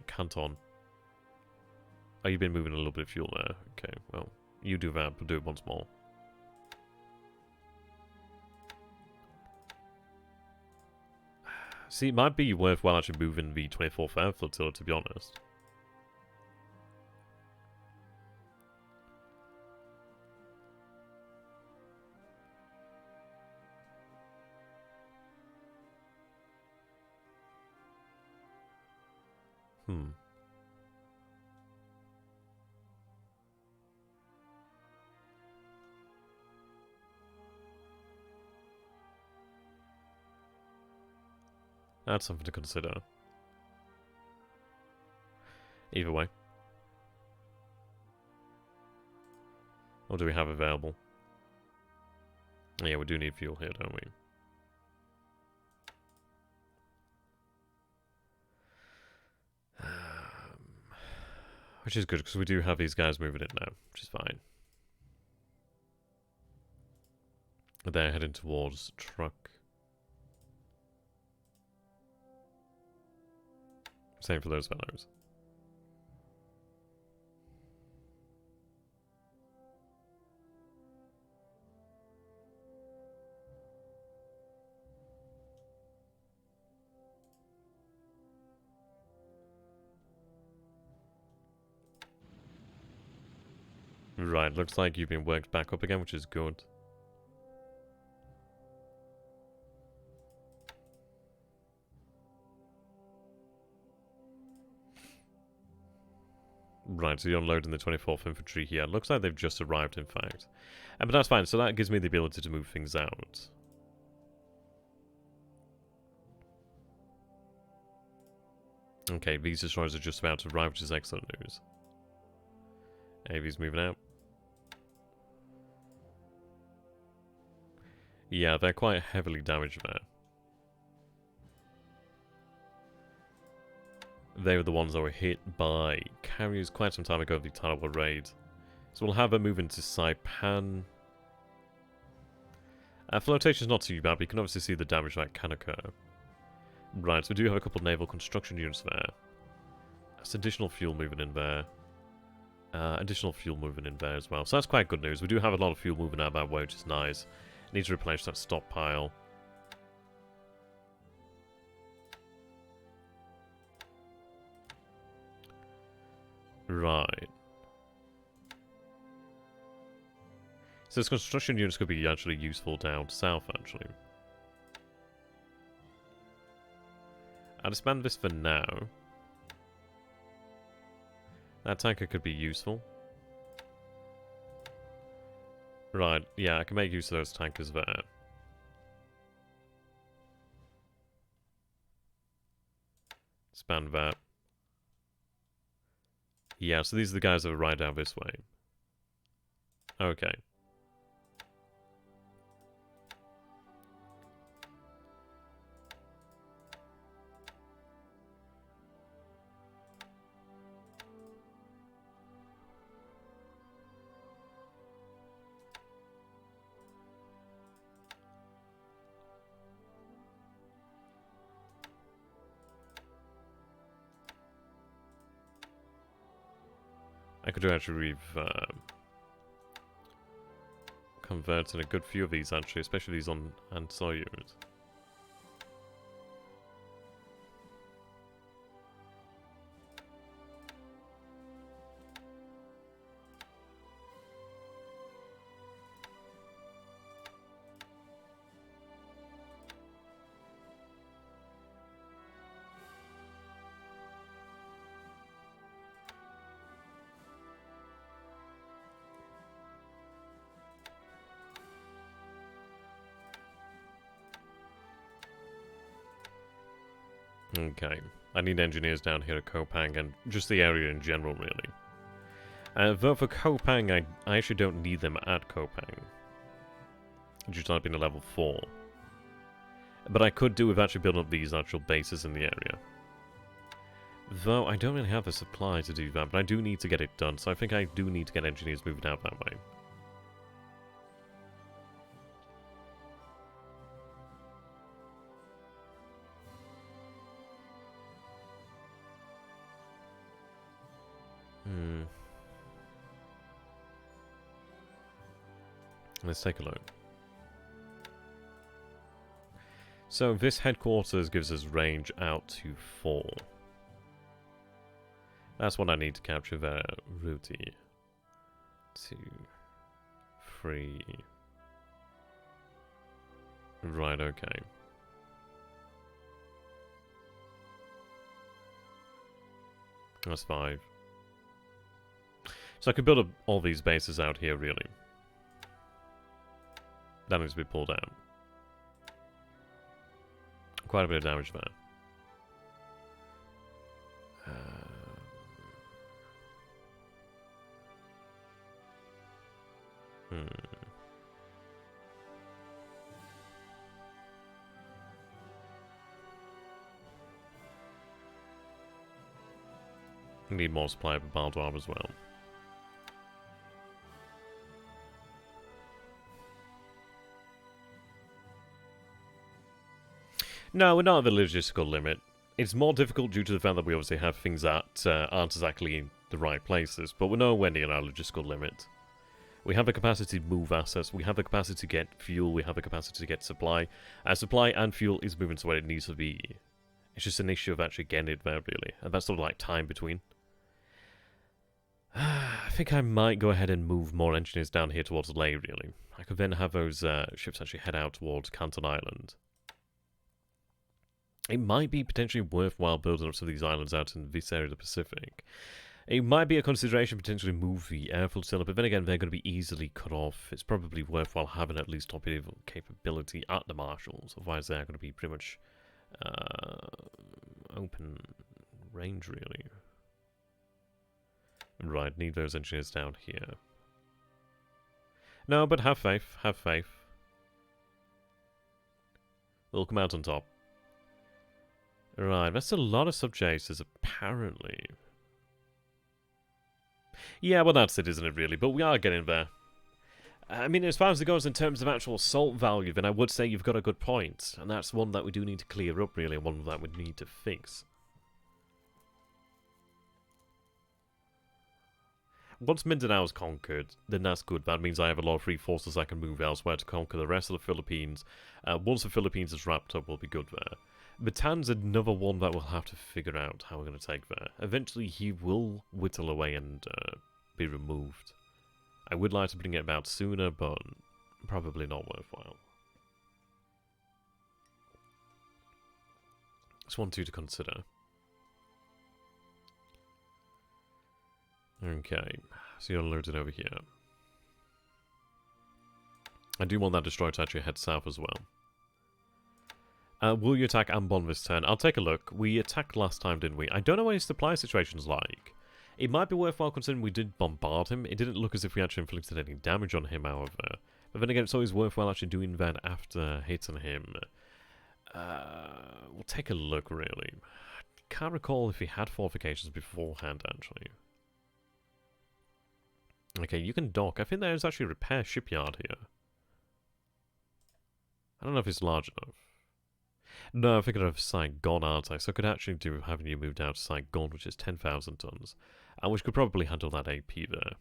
Canton. Oh, you've been moving a little bit of fuel there. Okay, well, you do that, but do it once more. See, it might be worthwhile actually moving the 24th Air Flotilla, to be honest. That's something to consider. Either way. What do we have available? Yeah, we do need fuel here, don't we? Which is good, because we do have these guys moving in now, which is fine. They're heading towards truck. Same for those fellows. Right, looks like you've been worked back up again, which is good. Right, so you're unloading the 24th Infantry here. Looks like they've just arrived, in fact. But that's fine, so that gives me the ability to move things out. Okay, these destroyers are just about to arrive, which is excellent news. AV's moving out. Yeah, they're quite heavily damaged there. They were the ones that were hit by carriers quite some time ago, the Tanawa raid. So we'll have a move into Saipan. Flotation's not too bad, but you can obviously see the damage that can occur. Right, so we do have a couple of naval construction units there. That's additional fuel moving in there. Additional fuel moving in there as well. So that's quite good news. We do have a lot of fuel moving out that way, which is nice. Need to replenish that stockpile. Right. So this construction units could be actually useful down south, actually. I'll disband this for now. That tanker could be useful. Right, yeah, I can make use of those tankers there. Disband that. Yeah, so these are the guys that are right down this way. Okay. I could actually convert in a good few of these, actually, especially these on Ansar units. Okay, I need engineers down here at Kopang and just the area in general, really. Though for Kopang, I actually don't need them at Kopang. Just not being a level 4. But I could do with actually building up these actual bases in the area. Though I don't really have the supply to do that, but I do need to get it done, so I think I do need to get engineers moving out that way. Let's take a look. So this headquarters gives us range out to 4. That's what I need to capture there. Ruti. 2, 3. Right, okay. That's 5. So I could build up all these bases out here, really. That needs to be pulled out. Quite a bit of damage there. Need more supply of Baldoir as well. No, we're not at the logistical limit. It's more difficult due to the fact that we obviously have things that aren't exactly in the right places, but we're nowhere near our logistical limit. We have the capacity to move assets, we have the capacity to get fuel, we have the capacity to get supply. Supply and fuel is moving to where it needs to be. It's just an issue of actually getting it there, really. And that's sort of like time between. I think I might go ahead and move more engineers down here towards Ley, really. I could then have those ships actually head out towards Canton Island. It might be potentially worthwhile building up some of these islands out in this area of the Pacific. It might be a consideration potentially move the air flotilla, but then again, they're going to be easily cut off. It's probably worthwhile having at least torpedo capability at the Marshals, otherwise they're going to be pretty much open range, really. Right, need those engineers down here. No, but have faith, have faith. They'll come out on top. Right, that's a lot of sub-chasers, apparently. Yeah, well that's it, isn't it, really? But we are getting there. I mean, as far as it goes in terms of actual assault value, then I would say you've got a good point. And that's one that we do need to clear up, really, and one that we need to fix. Once Mindanao is conquered, then that's good. That means I have a lot of free forces I can move elsewhere to conquer the rest of the Philippines. Once the Philippines is wrapped up, we'll be good there. Batan's another one that we'll have to figure out how we're going to take there. Eventually, he will whittle away and be removed. I would like to bring it about sooner, but probably not worthwhile. Just want you to consider. Okay, so you're loaded over here. I do want that destroyer to actually head south as well. Will you attack Ambon this turn? I'll take a look. We attacked last time, didn't we? I don't know what his supply situation's like. It might be worthwhile considering we did bombard him. It didn't look as if we actually inflicted any damage on him, however. But then again, it's always worthwhile actually doing that after hitting him. We'll take a look, really. I can't recall if he had fortifications beforehand, actually. Okay, you can dock. I think there's actually a repair shipyard here. I don't know if it's large enough. No, I think I'd have Saigon, aren't I? So I could actually do having you moved out to Saigon, which is 10,000 tons. And which could probably handle that AP there.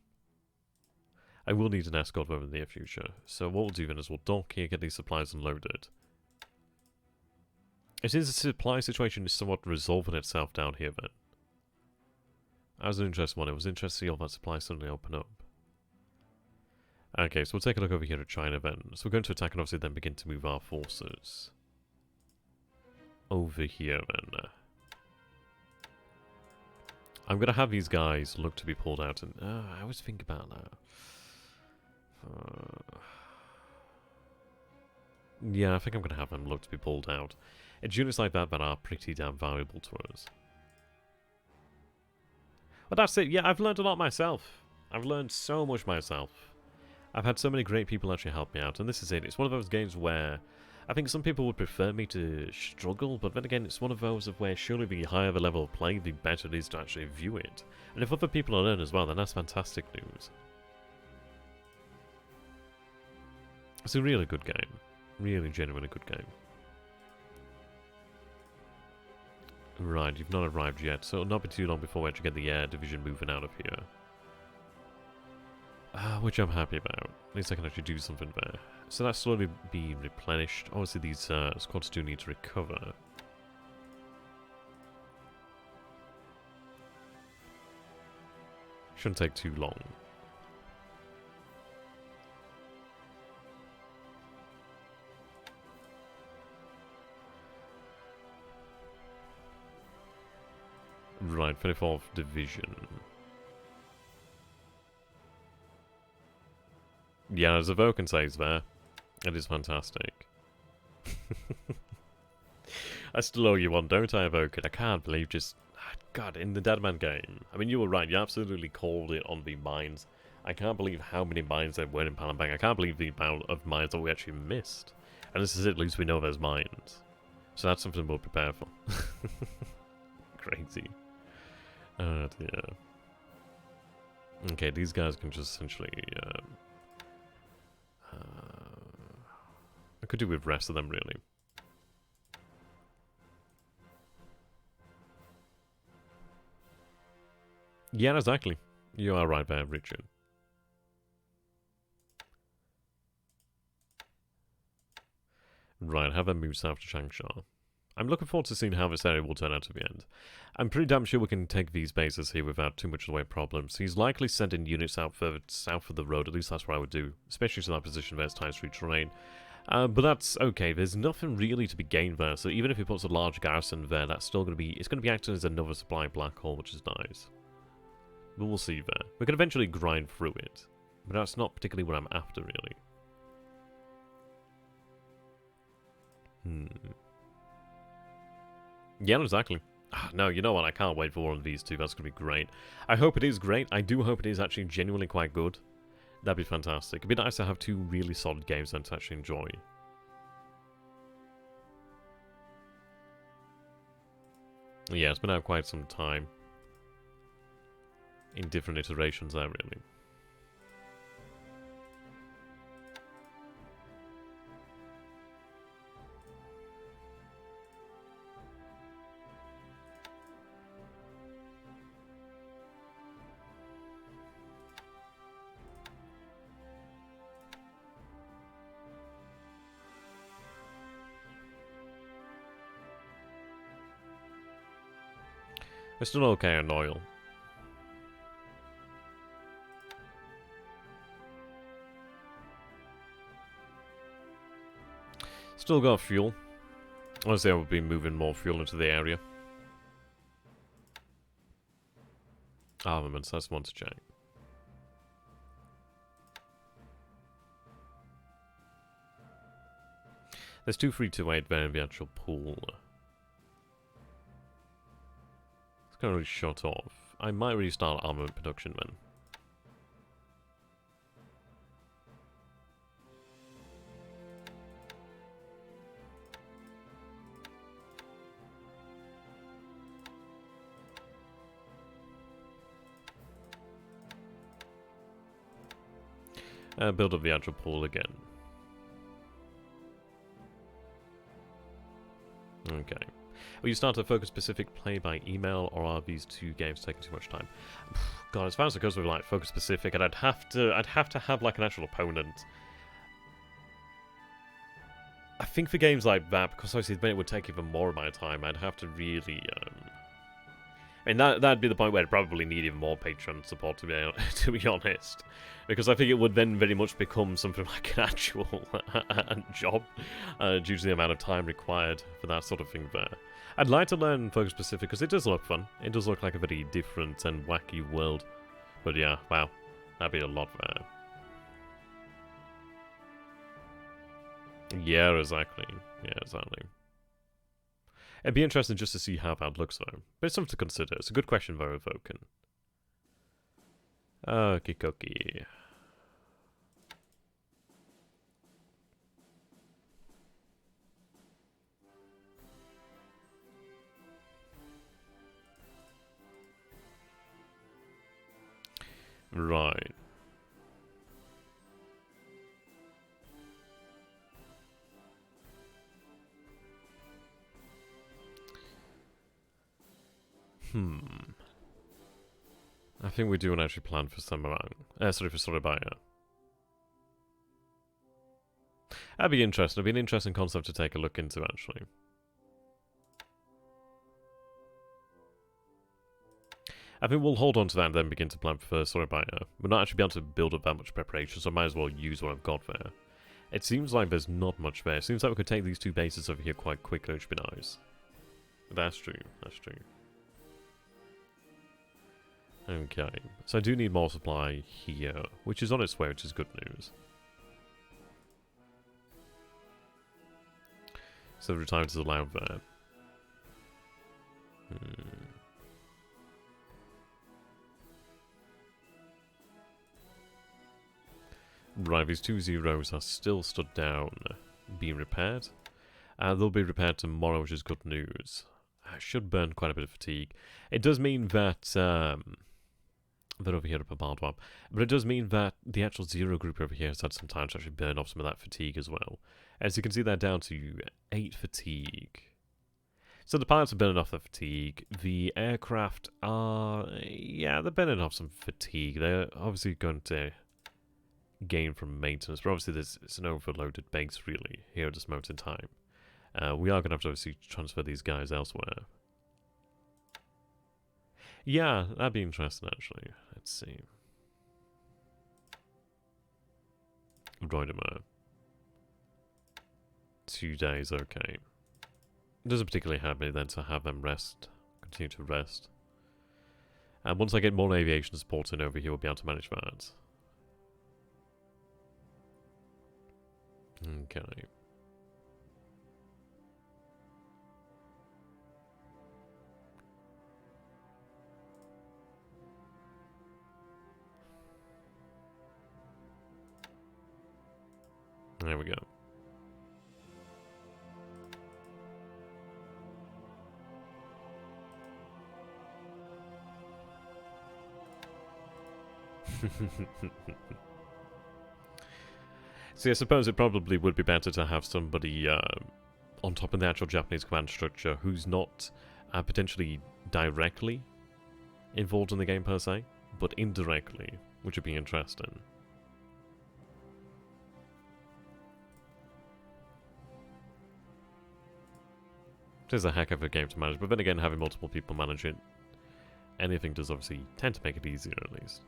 I will need an escort over in the near future. So what we'll do then is we'll dock here, get these supplies unloaded. It seems the supply situation is somewhat resolving itself down here then. That was an interesting one. It was interesting to see all that supply suddenly open up. Okay, so we'll take a look over here at China then. So we're going to attack and obviously then begin to move our forces over here then. I'm going to have these guys look to be pulled out, and I always think about that. Yeah, I think I'm going to have them look to be pulled out. It's units like that that are pretty damn valuable to us. But that's it. Yeah, I've learned a lot myself. I've learned so much myself. I've had so many great people actually help me out, and this is it. It's one of those games where I think some people would prefer me to struggle, but then again, it's one of those of where surely the higher the level of play, the better it is to actually view it. And if other people learn as well, then that's fantastic news. It's a really good game. Really, genuinely good game. Right, you've not arrived yet, so it'll not be too long before we actually get the air division moving out of here. Which I'm happy about. At least I can actually do something there. So that's slowly being replenished. Obviously these squads do need to recover. Shouldn't take too long. Right, 24th Division. Yeah, as a Vulcan says there. It is fantastic. I still owe you one, don't I, Vulcan? I can't believe just... God, in the Deadman game. I mean, you were right, you absolutely called it on the mines. I can't believe how many mines there were in Palembang. I can't believe the amount of mines that we actually missed. And this is it, at least we know there's mines. So that's something we'll prepare for. Crazy. Oh dear. Okay, these guys can just essentially... I could do with the rest of them, really. Yeah, exactly. You are right there, Richard. Right, have a move south to Changsha. I'm looking forward to seeing how this area will turn out at the end. I'm pretty damn sure we can take these bases here without too much of the way of problems. He's likely sending units out further south of the road, at least that's what I would do, especially to that position where it's tight street terrain. But that's okay, there's nothing really to be gained there, so even if he puts a large garrison there, that's still going to be, it's going to be acting as another supply black hole, which is nice. But we'll see there. We can eventually grind through it, but that's not particularly what I'm after, really. Yeah, exactly. No, you know what, I can't wait for one of these two, that's going to be great. I hope it is great, I do hope it is actually genuinely quite good. That'd be fantastic. It'd be nice to have two really solid games then to actually enjoy. Yeah, it's been out quite some time. In different iterations there, really. We're still okay on oil. Still got fuel. Honestly, I would be moving more fuel into the area. Armaments, that's one to check. There's 2328 there in the actual pool. It's currently shut off. I might restart armament production then. Build up the actual pool again. Okay. Will you start a focus-specific play by email, or are these two games taking too much time? God, as far as it goes with like focus-specific, and I'd have to have like an actual opponent. I think for games like that, because obviously then it would take even more of my time, I'd have to really I mean, that'd be the point where I'd probably need even more Patreon support, to be honest. Because I think it would then very much become something like an actual job, due to the amount of time required for that sort of thing there. I'd like to learn Focus Pacific, because it does look fun. It does look like a very different and wacky world. But yeah, wow, that'd be a lot there. Yeah, exactly. Yeah, exactly. It'd be interesting just to see how that looks, though. But it's something to consider. It's a good question, though, Voken. Okie dokie. Right. I think we do an actually plan for Samarang. Sorry, for Soribaya. That'd be interesting. It'd be an interesting concept to take a look into, actually. I think we'll hold on to that and then begin to plan for Soribaya. We're not actually be able to build up that much preparation, so I might as well use what I've got there. It seems like there's not much there. It seems like we could take these two bases over here quite quickly, which would be nice. That's true. That's true. Okay, so I do need more supply here, which is on its way, which is good news. So the retirement is allowed there. Right, these 2 zeros are still stood down, being repaired. They'll be repaired tomorrow, which is good news. I should burn quite a bit of fatigue. It does mean that they're over here at Bombardment, but it does mean that the actual zero group over here has had some time to actually burn off some of that fatigue as well. As you can see, they're down to 8 fatigue. So the pilots are burning off their fatigue. The aircraft are, yeah, they're burning off some fatigue. They're obviously going to gain from maintenance, but obviously it's an overloaded base really here at this moment in time. We are going to have to obviously transfer these guys elsewhere. Yeah, that'd be interesting actually. Let's see. Droidimer. 2 days, okay. Doesn't particularly have me then to have them rest. Continue to rest. And once I get more aviation support in over here, we'll be able to manage that. Okay. There we go. See, I suppose it probably would be better to have somebody on top of the actual Japanese command structure who's not potentially directly involved in the game per se, but indirectly, which would be interesting. It is a heck of a game to manage, but then again, having multiple people manage it, anything does obviously tend to make it easier at least.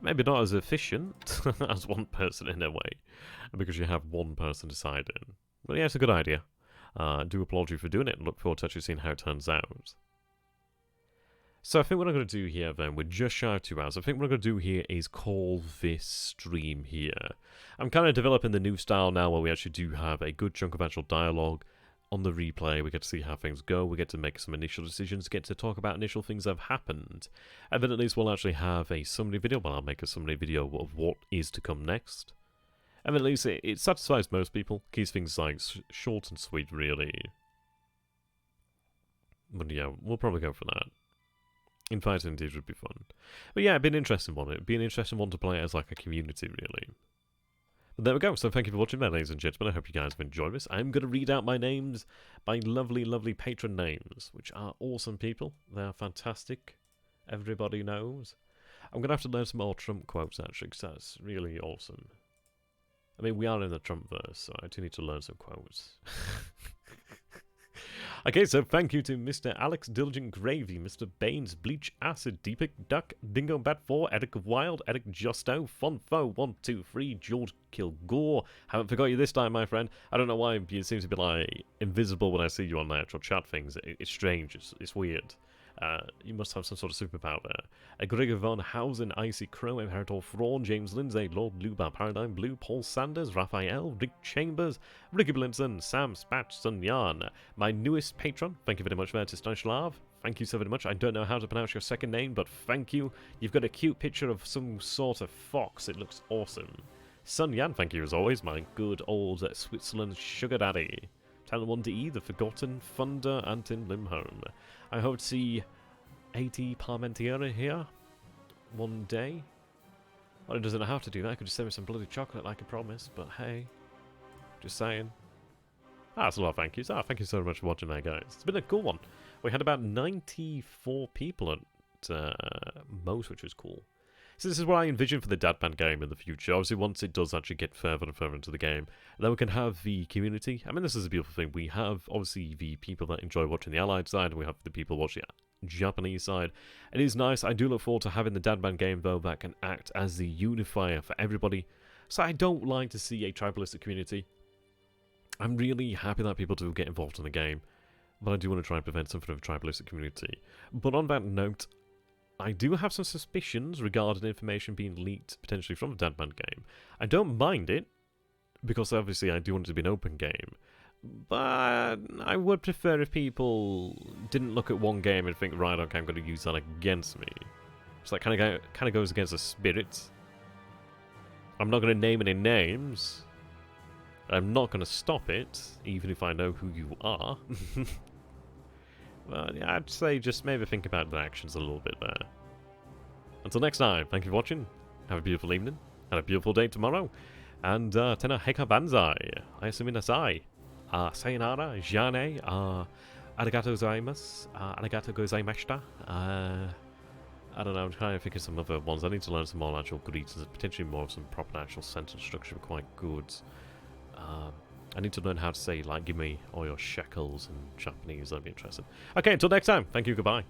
Maybe not as efficient as one person in a way, because you have one person deciding. But yeah, it's a good idea. I do applaud you for doing it and look forward to actually seeing how it turns out. So I think what I'm going to do here then, we're just shy of 2 hours. I think what I'm going to do here is call this stream here. I'm kind of developing the new style now where we actually do have a good chunk of actual dialogue on the replay. We get to see how things go, we get to make some initial decisions, get to talk about initial things that have happened, and then at least we'll actually have a summary video. Well, I'll make a summary video of what is to come next, and then at least it satisfies most people, keeps things like short and sweet really. But yeah, we'll probably go for that. In fact, indeed would be fun. But yeah, it'd be an interesting one. It'd be an interesting one to play as like a community really. But there we go. So thank you for watching, ladies and gentlemen. I hope you guys have enjoyed this. I'm going to read out my names, my lovely, lovely patron names, which are awesome people. They are fantastic. Everybody knows. I'm going to have to learn some more Trump quotes, actually, because that's really awesome. I mean, we are in the Trump verse, so I do need to learn some quotes. Okay, so thank you to Mr. Alex Diligent Gravy, Mr. Baines, Bleachacid, deepicduck, Dingo Bat 4, Eric Wild, Eric Justo, Fonfo123, George Kilgore. Haven't forgot you this time, my friend. I don't know why you seem to be like invisible when I see you on the actual chat things. It's strange. It's weird. You must have some sort of superpower there. Gregory VanHouten, Iceycrome, Imperator Thrawn, James Lindsay, Lord Luba, Paradigm Blue, Paul Sanders, Raphael, Rick Chambers, Ricky Blinson, Sam Spacht, SunYan. My newest patron, thank you very much there to Stanislav. Thank you so very much. I don't know how to pronounce your second name, but thank you. You've got a cute picture of some sort of fox. It looks awesome. SunYan, thank you as always, my good old Switzerland sugar daddy. Talent 1DE, The Forgotten, Thunder, and Tim Limholm. I hope to see 80 Parmentier here one day. Well, it doesn't have to do that. I could just send me some bloody chocolate like I promised, but hey. Just saying. That's a lot of thank yous. Thank you so much for watching that, guys. It's been a cool one. We had about 94 people at most, which was cool. So this is what I envision for the Dadband game in the future. Obviously, once it does actually get further and further into the game, then we can have the community. I mean, this is a beautiful thing. We have, obviously, the people that enjoy watching the Allied side, and we have the people watching the Japanese side. It is nice. I do look forward to having the Dadband game, though, that can act as the unifier for everybody. So I don't like to see a tribalistic community. I'm really happy that people do get involved in the game, but I do want to try and prevent some sort of tribalistic community. But on that note, I do have some suspicions regarding information being leaked potentially from the Dadband game. I don't mind it, because obviously I do want it to be an open game, but I would prefer if people didn't look at one game and think, right, okay, I'm going to use that against me. So that kind of goes against the spirit. I'm not going to name any names. I'm not going to stop it, even if I know who you are. Well, yeah, I'd say just maybe think about the actions a little bit there. Until next time, thank you for watching. Have a beautiful evening, and a beautiful day tomorrow. And Tenno, Heika, Banzai. Ayasumi nasai. Sayonara, Jane. Arigato gozaimasu. Arigato gozaimashita. I don't know, I'm trying to think of some other ones. I need to learn some more actual greetings, potentially more of some proper actual sentence structure, quite good. I need to learn how to say, like, give me all your shekels in Japanese. That'd be interesting. Okay, until next time. Thank you, goodbye.